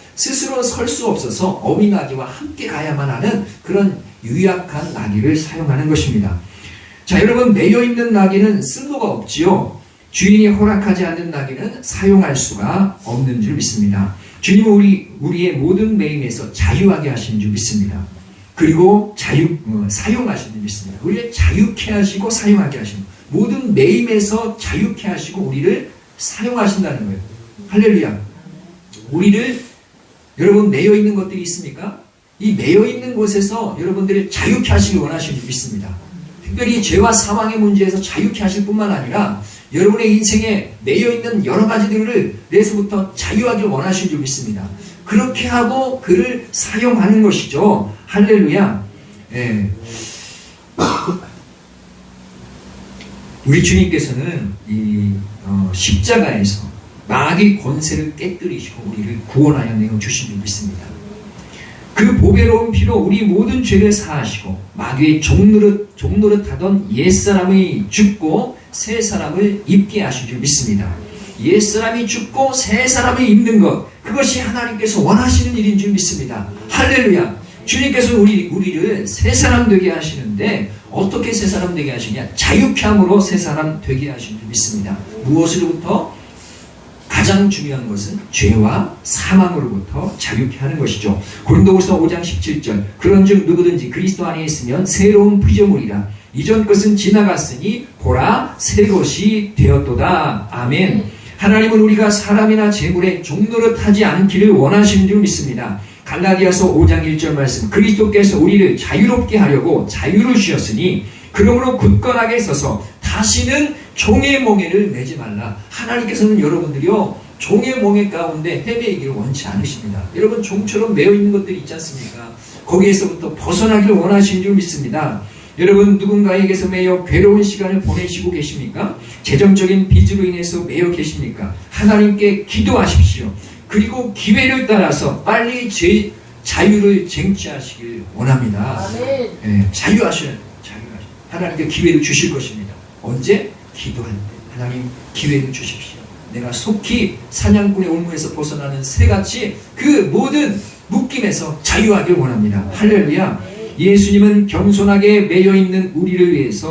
설 수 없어서 어미 나귀와 함께 가야만 하는 그런 유약한 나귀를 사용하는 것입니다. 자, 여러분, 매여있는 나귀는 쓸모가 없지요. 주인이 허락하지 않는 나귀는 사용할 수가 없는 줄 믿습니다. 주님은 우리의 모든 매임에서 자유하게 하신 줄 믿습니다. 그리고 사용하신 줄 믿습니다. 우리를 자유케 하시고 사용하게 하시는, 모든 매임에서 자유케 하시고 우리를 사용하신다는 거예요. 할렐루야. 우리를, 여러분 매여 있는 것들이 있습니까? 이 매여 있는 곳에서 여러분들을 자유케 하시길 원하시는 줄 믿습니다. 특별히 죄와 사망의 문제에서 자유케 하실 뿐만 아니라 여러분의 인생에 매여있는 여러 가지들을 내에서부터 자유하길 원하신 줄 믿습니다. 그렇게 하고 그를 사용하는 것이죠. 할렐루야. 예. 우리 주님께서는 이 십자가에서 마귀 권세를 깨뜨리시고 우리를 구원하여 내어주신 줄 믿습니다. 그 보배로운 피로 우리 모든 죄를 사하시고 마귀의 종노릇하던 옛사람이 죽고 새 사람을 입게 하신 줄 믿습니다. 옛사람이 죽고 새 사람이 입는 것, 그것이 하나님께서 원하시는 일인 줄 믿습니다. 할렐루야. 주님께서 우리를 새 사람 되게 하시는데 어떻게 새 사람 되게 하시냐? 자유케 함으로 새 사람 되게 하신 줄 믿습니다. 무엇으로부터? 가장 중요한 것은 죄와 사망으로부터 자유케 하는 것이죠. 고린도후서 5장 17절 그런즉 누구든지 그리스도 안에 있으면 새로운 피조물이라 이전 것은 지나갔으니 보라 새 것이 되었도다. 아멘. 하나님은 우리가 사람이나 재물에 종노릇하지 않기를 원하시는 줄 믿습니다. 갈라디아서 5장 1절 말씀 그리스도께서 우리를 자유롭게 하려고 자유를 주셨으니 그러므로 굳건하게 서서 다시는 종의 몽해를 매지 말라. 하나님께서는 여러분들이요 종의 몽해 가운데 헤매이기를 원치 않으십니다. 여러분 종처럼 매여 있는 것들이 있지 않습니까? 거기에서부터 벗어나기를 원하시는 줄 믿습니다. 여러분 누군가에게서 매여 괴로운 시간을 보내시고 계십니까? 재정적인 빚으로 인해서 매여 계십니까? 하나님께 기도하십시오. 그리고 기회를 따라서 빨리 자유를 쟁취하시길 원합니다. 네, 자유하셔야 하나님께 기회를 주실 것입니다. 언제? 기도할 때. 하나님 기회를 주십시오. 내가 속히 사냥꾼의 올무에서 벗어나는 새같이 그 모든 묶임에서 자유하길 원합니다. 할렐루야. 예수님은 겸손하게 매여있는 우리를 위해서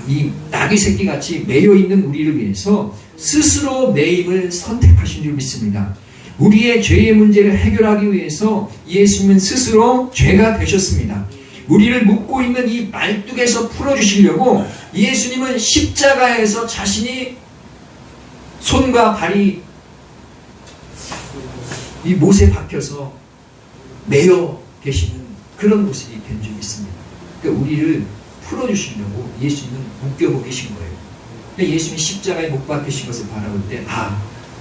이 나귀 새끼같이 매여있는 우리를 위해서 스스로 매임을 선택하신 줄 믿습니다. 우리의 죄의 문제를 해결하기 위해서 예수님은 스스로 죄가 되셨습니다. 우리를 묶고 있는 이 말뚝에서 풀어주시려고 예수님은 십자가에서 자신이 손과 발이 이 못에 박혀서 매여 계시는 그런 모습이 된 줄 믿습니다. 그러니까 우리를 풀어주시려고 예수님은 묶여버리신 거예요. 그러니까 예수님이 십자가에 못 박히신 것을 바라볼 때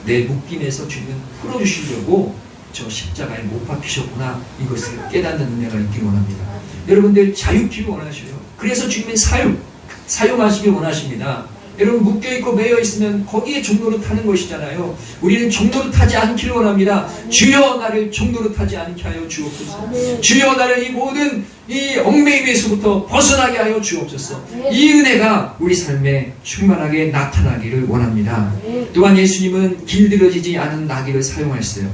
내 묶임에서 주님은 풀어주시려고 저 십자가에 못 박히셨구나 이것을 깨닫는 은혜가 있길 원합니다. 여러분들 자유키를 원하셔요. 그래서 주님은 사용하시길 원하십니다. 여러분 묶여있고 매여있으면 거기에 종노릇하는 것이잖아요. 우리는 종노릇하지 않기를 원합니다. 주여 나를 종노릇하지 않게 하여 주옵소서. 주여 나를 이 모든 이 얽매임에서부터 벗어나게 하여 주옵소서. 이 은혜가 우리 삶에 충만하게 나타나기를 원합니다. 또한 예수님은 길들여지지 않은 나귀를 사용하셨어요.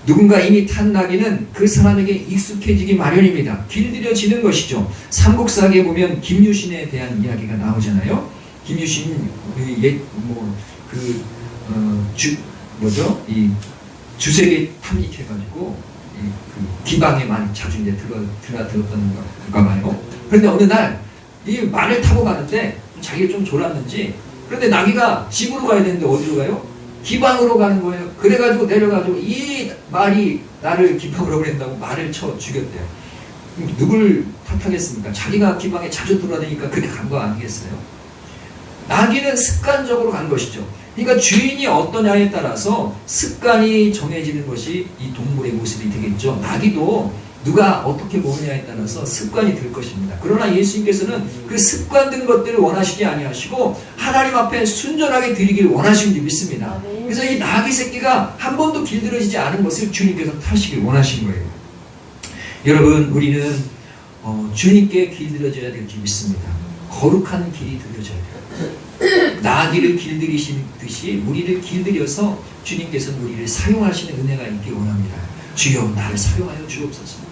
누군가 이미 탄 나귀는 그 사람에게 익숙해지기 마련입니다. 길들여지는 것이죠. 삼국사기에 보면 김유신에 대한 이야기가 나오잖아요. 김유신 이 주색에 탐닉해가지고 그 기방에 많이 자주 이제 들었던가 봐요. 그런데 어느 날 이 말을 타고 가는데 자기가 좀 졸았는지 그런데 나귀가 집으로 가야 되는데 어디로 가요? 기방으로 가는 거예요. 그래가지고 내려가지고 이 말이 나를 기방으로 보낸다고 말을 쳐 죽였대요. 누굴 탓하겠습니까? 자기가 기방에 자주 돌아다니니까 그렇게 간 거 아니겠어요? 나귀는 습관적으로 간 것이죠. 그러니까 주인이 어떠냐에 따라서 습관이 정해지는 것이 이 동물의 모습이 되겠죠. 나귀도 누가 어떻게 보느냐에 따라서 습관이 될 것입니다. 그러나 예수님께서는 그 습관된 것들을 원하시지 아니하시고 하나님 앞에 순전하게 드리기를 원하시는 줄 믿습니다. 그래서 이 나귀 새끼가 한 번도 길들여지지 않은 것을 주님께서 타시길 원하신 거예요. 여러분 우리는 주님께 길들여져야 될 줄 믿습니다. 거룩한 길이 들여져야 돼요. 나귀를 길들이시듯이 우리를 길들여서 주님께서 우리를 사용하시는 은혜가 있길 원합니다. 주여 나를 사용하여 주옵소서.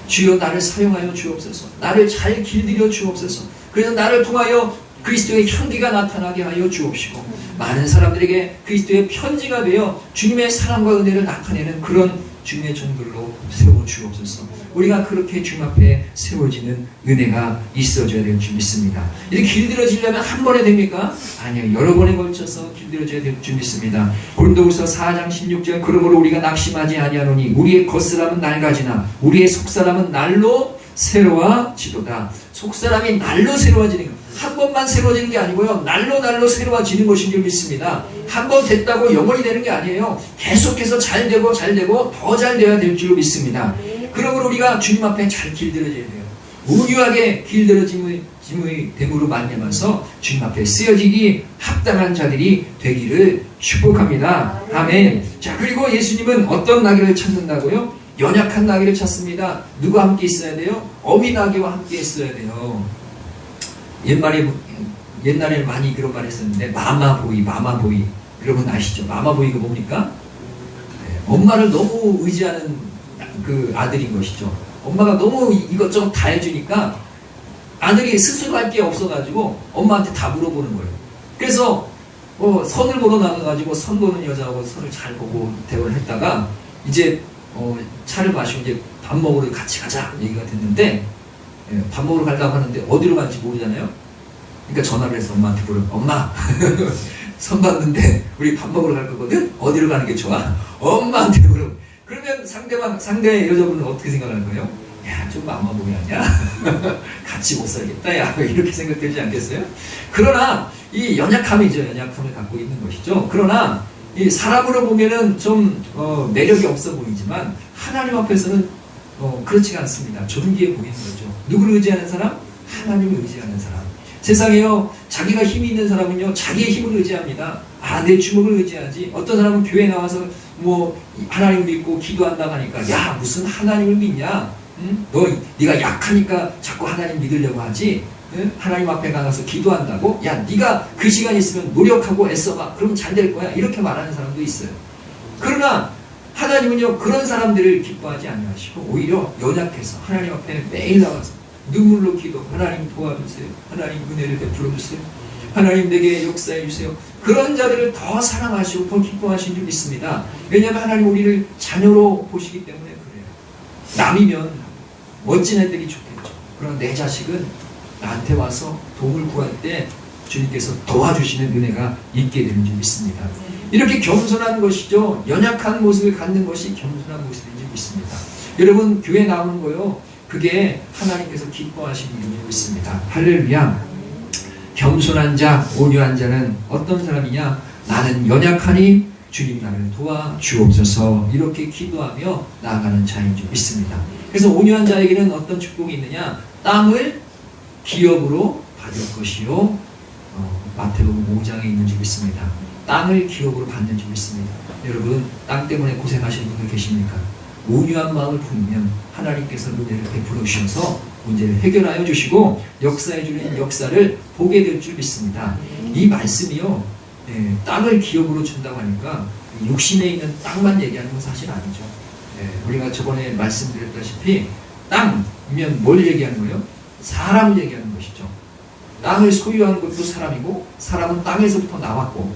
주여 나를 사용하여 주옵소서. 나를 잘 길들여 주옵소서. 그래서 나를 통하여 그리스도의 향기가 나타나게 하여 주옵시고 많은 사람들에게 그리스도의 편지가 되어 주님의 사랑과 은혜를 나타내는 그런 주님의 종들로 세워주옵소서. 우리가 그렇게 주님 앞에 세워지는 은혜가 있어줘야 될 줄 믿습니다. 이렇게 길들여지려면 한 번에 됩니까? 아니요. 여러 번에 걸쳐서 길들여져야 될 줄 믿습니다. 고린도후서 4장 16절 그러므로 우리가 낙심하지 아니하노니 우리의 겉사람은 낡아지나 우리의 속사람은 날로 새로워지도다. 속사람이 날로 새로워지는 것. 한 번만 새로워지는 게 아니고요. 날로 새로워지는 것인 줄 믿습니다. 한 번 됐다고 영원히 되는 게 아니에요. 계속해서 잘 되고 더 잘 되어야 될 줄 믿습니다. 그러므로 우리가 주님 앞에 잘 길들여져야 돼요. 온유하게 길들여짐의 됨으로 말미암아서 주님 앞에 쓰여지기 합당한 자들이 되기를 축복합니다. 아멘. 자, 그리고 예수님은 어떤 나귀를 찾는다고요? 연약한 나귀를 찾습니다. 누가 함께 있어야 돼요? 어미 나귀와 함께 있어야 돼요. 옛날에 많이 그런 말 했었는데 마마보이. 여러분 아시죠? 마마보이가 뭡니까? 네, 엄마를 너무 의지하는 그 아들인 것이죠. 엄마가 너무 이것저것 다 해주니까 아들이 스스로 할 게 없어가지고 엄마한테 다 물어보는 거예요. 그래서 선을 보러 나가가지고 선 보는 여자하고 선을 잘 보고 대화를 했다가 이제 차를 마시고 이제 밥 먹으러 같이 가자 얘기가 됐는데 밥 먹으러 가려고 하는데 어디로 갈지 모르잖아요. 그러니까 전화를 해서 엄마한테 물어요. 엄마 선 봤는데 우리 밥 먹으러 갈 거거든? 어디로 가는 게 좋아? 엄마한테 물어. 그러면 상대 여자분은 어떻게 생각할 거예요? 야, 좀 마마보이 아니야? 같이 못 살겠다, 야. 이렇게 생각되지 않겠어요? 그러나, 이 연약함이죠. 연약함을 갖고 있는 것이죠. 그러나, 이 사람으로 보면은 좀, 매력이 없어 보이지만, 하나님 앞에서는, 그렇지가 않습니다. 존귀해 보이는 거죠. 누구를 의지하는 사람? 하나님을 의지하는 사람. 세상에요, 자기가 힘이 있는 사람은요, 자기의 힘을 의지합니다. 내 주먹을 의지하지. 어떤 사람은 교회 나와서 하나님 믿고 기도한다고 하니까, 야, 무슨 하나님을 믿냐? 응? 네가 약하니까 자꾸 하나님 믿으려고 하지. 응? 하나님 앞에 가서 기도한다고? 야, 네가 그 시간 있으면 노력하고 애써봐. 그러면 잘 될 거야. 이렇게 말하는 사람도 있어요. 그러나 하나님은요, 그런 사람들을 기뻐하지 아니하시고 오히려 연약해서 하나님 앞에 매일 나가서 눈물로 기도, 하나님 도와주세요. 하나님 은혜를 베풀어 주세요. 하나님 내게 역사해 주세요. 그런 자들을 더 사랑하시고 더 기뻐하시는 줄 믿습니다. 왜냐하면 하나님 우리를 자녀로 보시기 때문에 그래요. 남이면 멋진 애들이 좋겠죠. 그러나 내 자식은 나한테 와서 도움을 구할 때 주님께서 도와주시는 은혜가 있게 되는 줄 믿습니다. 이렇게 겸손한 것이죠. 연약한 모습을 갖는 것이 겸손한 모습인 줄 믿습니다. 여러분 교회 나오는 거요. 그게 하나님께서 기뻐하시는 줄 믿습니다. 할렐루야. 겸손한 자, 온유한 자는 어떤 사람이냐? 나는 연약하니 주님 나를 도와주옵소서. 이렇게 기도하며 나아가는 자인 줄 믿습니다. 그래서 온유한 자에게는 어떤 축복이 있느냐? 땅을 기업으로 받을 것이요. 마태복음 5장에 있는 줄 믿습니다. 땅을 기업으로 받는 줄 믿습니다. 여러분 땅 때문에 고생하시는 분들 계십니까? 온유한 마음을 품으면 하나님께서 은혜를 베풀어 주셔서 문제를 해결하여 주시고 역사해 주는 역사를 보게 될 줄 믿습니다. 이 말씀이요, 땅을 기업으로 준다고 하니까 육신에 있는 땅만 얘기하는 건 사실 아니죠. 우리가 저번에 말씀드렸다시피 땅이면 뭘 얘기하는 거예요? 사람을 얘기하는 것이죠. 땅을 소유하는 것도 사람이고 사람은 땅에서부터 나왔고,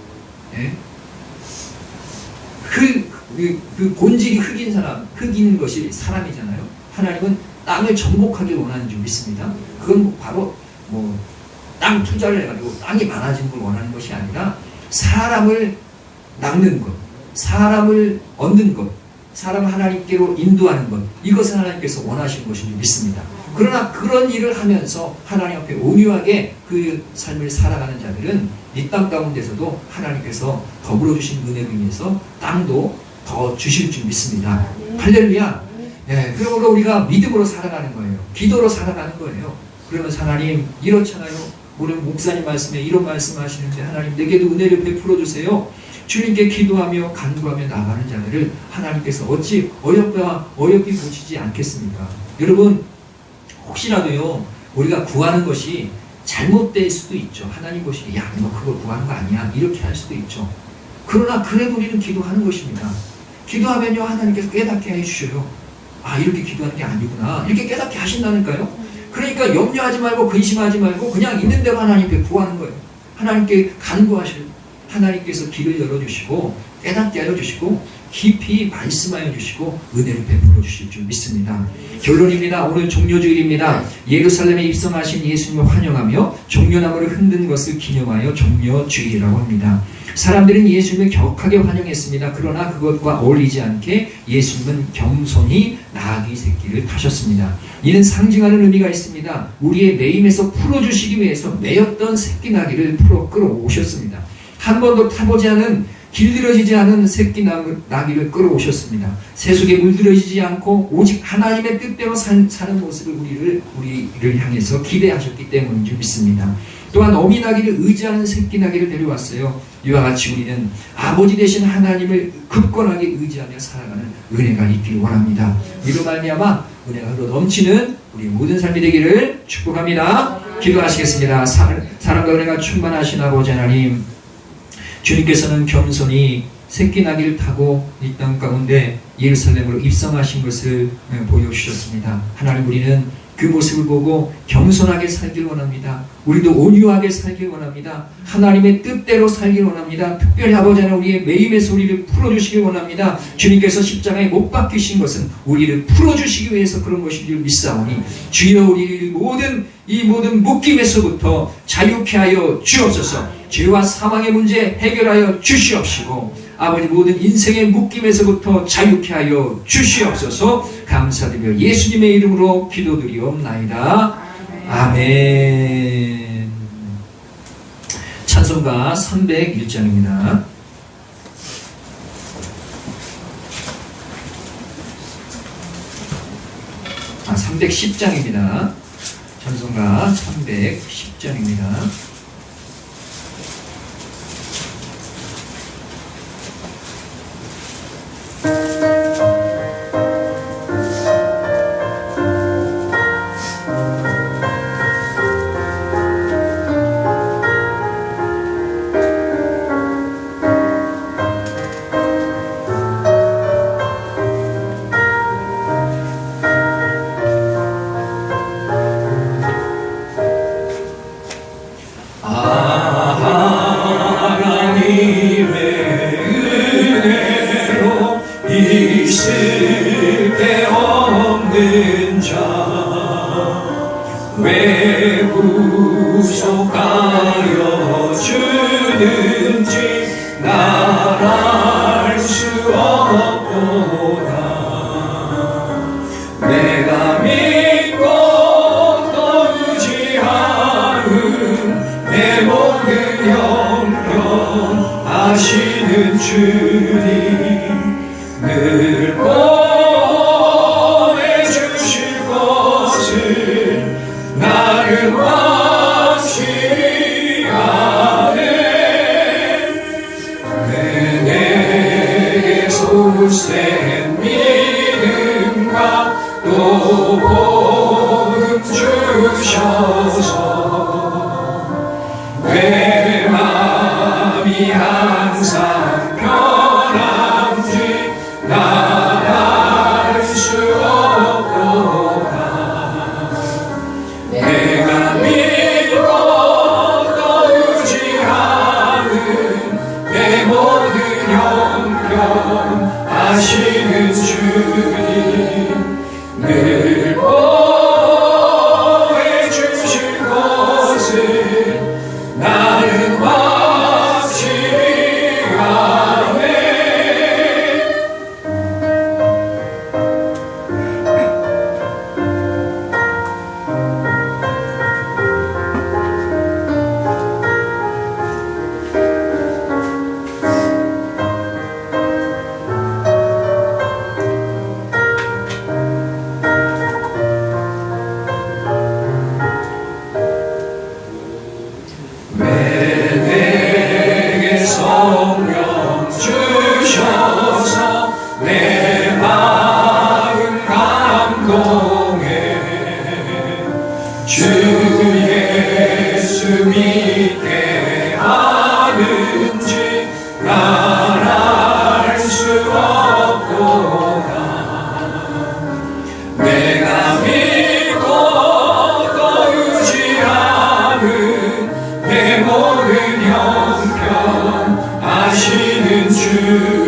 그 본질이 흙인 사람, 흙인 것이 사람이잖아요. 하나님은 땅을 정복하길 원하는 줄 믿습니다. 그건 바로 땅 투자를 해가지고 땅이 많아지는 걸 원하는 것이 아니라 사람을 낳는 것, 사람을 얻는 것, 사람을 하나님께로 인도하는 것, 이것을 하나님께서 원하시는 것인 줄 믿습니다. 그러나 그런 일을 하면서 하나님 앞에 온유하게 그 삶을 살아가는 자들은 이 땅 가운데서도 하나님께서 더불어 주신 은혜로 인해서 땅도 더 주실 줄 믿습니다. 할렐루야. 그러므로 우리가 믿음으로 살아가는 거예요. 기도로 살아가는 거예요. 그러면서 하나님 이렇잖아요. 오늘 목사님 말씀에 이런 말씀하시는데 하나님 내게도 은혜를 베풀어 주세요. 주님께 기도하며 간구하며 나가는 자들을 하나님께서 어찌 어여삐 보시지 않겠습니까? 여러분 혹시라도요 우리가 구하는 것이 잘못될 수도 있죠. 하나님 보시기에 야 너 그걸 구하는 거 아니야 이렇게 할 수도 있죠. 그러나 그래도 우리는 기도하는 것입니다. 기도하면요 하나님께서 깨닫게 해주셔요. 이렇게 기도하는 게 아니구나 이렇게 깨닫게 하신다니까요. 그러니까 염려하지 말고 근심하지 말고 그냥 있는 대로 하나님께 구하는 거예요. 하나님께 간구하실 하나님께서 길을 열어주시고 깨닫게 하여 주시고 깊이 말씀하여 주시고 은혜를 베풀어 주실 줄 믿습니다. 결론입니다. 오늘 종려주일입니다. 예루살렘에 입성하신 예수님을 환영하며 종려나무를 흔든 것을 기념하여 종려주일이라고 합니다. 사람들은 예수님을 격하게 환영했습니다. 그러나 그것과 어울리지 않게 예수님은 겸손히 나귀 새끼를 타셨습니다. 이는 상징하는 의미가 있습니다. 우리의 매임에서 풀어주시기 위해서 매였던 새끼 나귀를 풀어 끌어오셨습니다. 한 번도 타보지 않은 길들여지지 않은 새끼 나귀를 끌어오셨습니다. 세속에 물들여지지 않고 오직 하나님의 뜻대로 사는 모습을 우리를 향해서 기대하셨기 때문인 줄 믿습니다. 또한 어미 나귀를 의지하는 새끼 나귀를 데려왔어요. 이와 같이 우리는 아버지 되신 하나님을 굳건하게 의지하며 살아가는 은혜가 있기를 원합니다. 이로 말미암아 은혜가 흘러 넘치는 우리 모든 삶이 되기를 축복합니다. 기도하시겠습니다. 사랑과 은혜가 충만하신 아버지 하나님, 주님께서는 겸손히 새끼 나귀를 타고 이 땅 가운데 예루살렘으로 입성하신 것을 보여주셨습니다. 하나님, 우리는 그 모습을 보고 겸손하게 살길 원합니다. 우리도 온유하게 살길 원합니다. 하나님의 뜻대로 살길 원합니다. 특별히 아버지 하나님, 우리의 매임에서 우리를 풀어주시길 원합니다. 주님께서 십자가에 못 박히신 것은 우리를 풀어주시기 위해서 그런 것인 줄 믿사오니 주여, 우리를 이 모든 묶임에서부터 자유케 하여 주옵소서. 죄와 사망의 문제 해결하여 주시옵시고 아버지, 모든 인생의 묶임에서부터 자유케 하여 주시옵소서. 감사드리며 예수님의 이름으로 기도드리옵나이다. 아멘. 찬송가 301장입니다. 아, 310장입니다. 찬송가 310장입니다. 내 모든 형편 아시는 주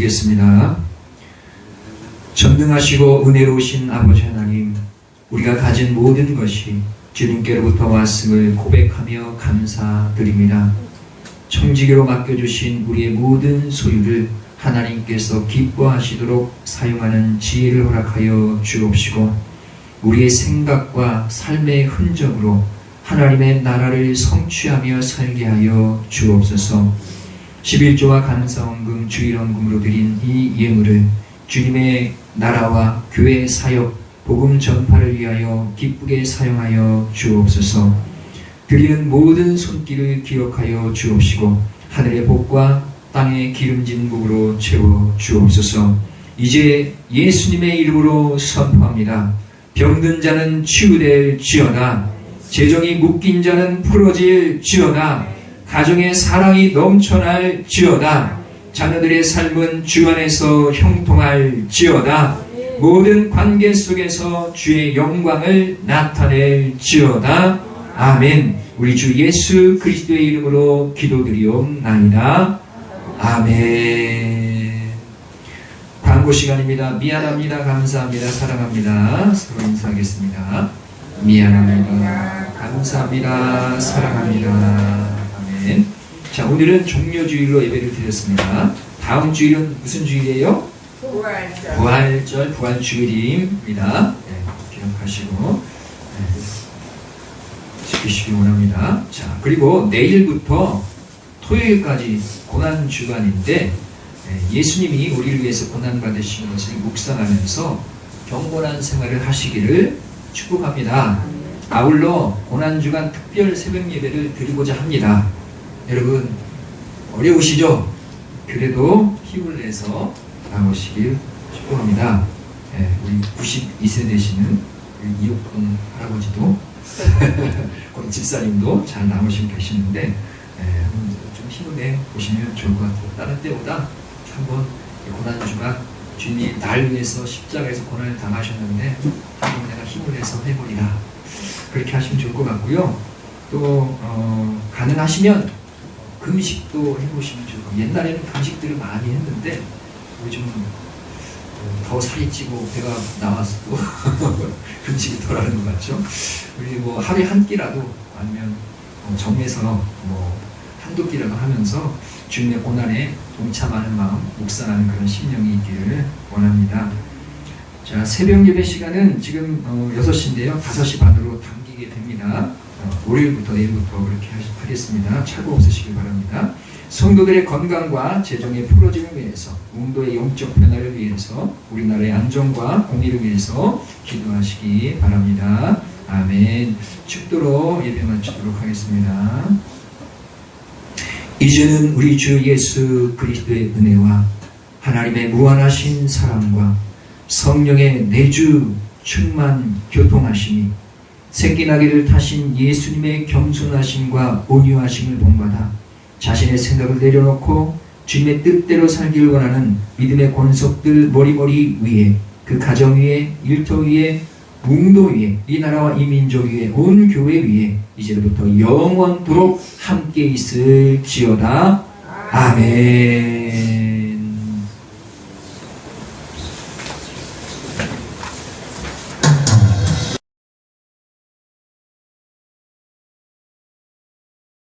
기도드리겠습니다. 전능하시고 은혜로우신 아버지 하나님, 우리가 가진 모든 것이 주님께로부터 왔음을 고백하며 감사드립니다. 청지기로 맡겨주신 우리의 모든 소유를 하나님께서 기뻐하시도록 사용하는 지혜를 허락하여 주옵시고, 우리의 생각과 삶의 흔적으로 하나님의 나라를 성취하며 살게 하여 주옵소서. 11조와 감사원금, 주일원금으로 드린 이 예물을 주님의 나라와 교회 사역, 복음 전파를 위하여 기쁘게 사용하여 주옵소서. 드리는 모든 손길을 기억하여 주옵시고 하늘의 복과 땅의 기름진 복으로 채워 주옵소서. 이제 예수님의 이름으로 선포합니다. 병든 자는 치유될지어다. 재정이 묶인 자는 풀어질지어다. 가정의 사랑이 넘쳐날지어다. 자녀들의 삶은 주 안에서 형통할지어다. 모든 관계 속에서 주의 영광을 나타낼지어다. 아멘. 우리 주 예수 그리스도의 이름으로 기도드리옵나이다. 아멘. 광고 시간입니다. 미안합니다. 감사합니다. 사랑합니다. 서로 인사하겠습니다. 미안합니다. 감사합니다. 사랑합니다. 아멘. 자, 오늘은 종료주일로 예배를 드렸습니다. 다음 주일은 무슨 주일이에요? 부활절, 부활주일입니다. 네, 기억하시고 지키시기 원합니다. 자, 그리고 내일부터 토요일까지 고난주간인데 예수님이 우리를 위해서 고난받으신 것을 묵상하면서 경건한 생활을 하시기를 축복합니다. 아울러 고난주간 특별 새벽 예배를 드리고자 합니다. 여러분 어려우시죠? 그래도 힘을 내서 나오시길 축복합니다. 우리 92세 되시는 이옥동 할아버지도 그럼 집사님도 잘 나오시고 계시는데 좀 힘을 내 보시면 좋을 것 같아요. 다른 때보다 한번 고난주간 주님이 날 위해서 십자가에서 고난을 당하셨는데 한번 내가 힘을 내서 해보리라, 그렇게 하시면 좋을 것 같고요. 또 가능하시면 금식도 해보시면 좋을 것 같아요. 옛날에는 금식들을 많이 했는데 요즘은 더 살이 찌고 배가 나왔어도 금식이 덜하는 것 같죠. 우리 뭐 하루에 한 끼라도 아니면 정해서 뭐 한두 끼라도 하면서 주님의 고난에 동참하는 마음, 묵상하는 그런 심령이 있기를 원합니다. 자, 새벽 예배 시간은 지금 6시인데요. 5시 반으로 당기게 됩니다. 월요일부터 내일부터 그렇게 하겠습니다. 착오 없으시길 바랍니다. 성도들의 건강과 재정의 풀어짐을 위해서, 웅도의 영적 변화를 위해서, 우리나라의 안정과 공의를 위해서 기도하시기 바랍니다. 아멘. 축도로 예배 마치도록 하겠습니다. 이제는 우리 주 예수 그리스도의 은혜와 하나님의 무한하신 사랑과 성령의 내주 충만 교통하심이 새끼나귀를 타신 예수님의 겸손하심과 온유하심을 본받아 자신의 생각을 내려놓고 주님의 뜻대로 살기를 원하는 믿음의 권속들 머리머리 위에, 그 가정 위에, 일터 위에, 웅도 위에, 이 나라와 이 민족 위에, 온 교회 위에 이제부터 영원토록 함께 있을지어다. 아멘.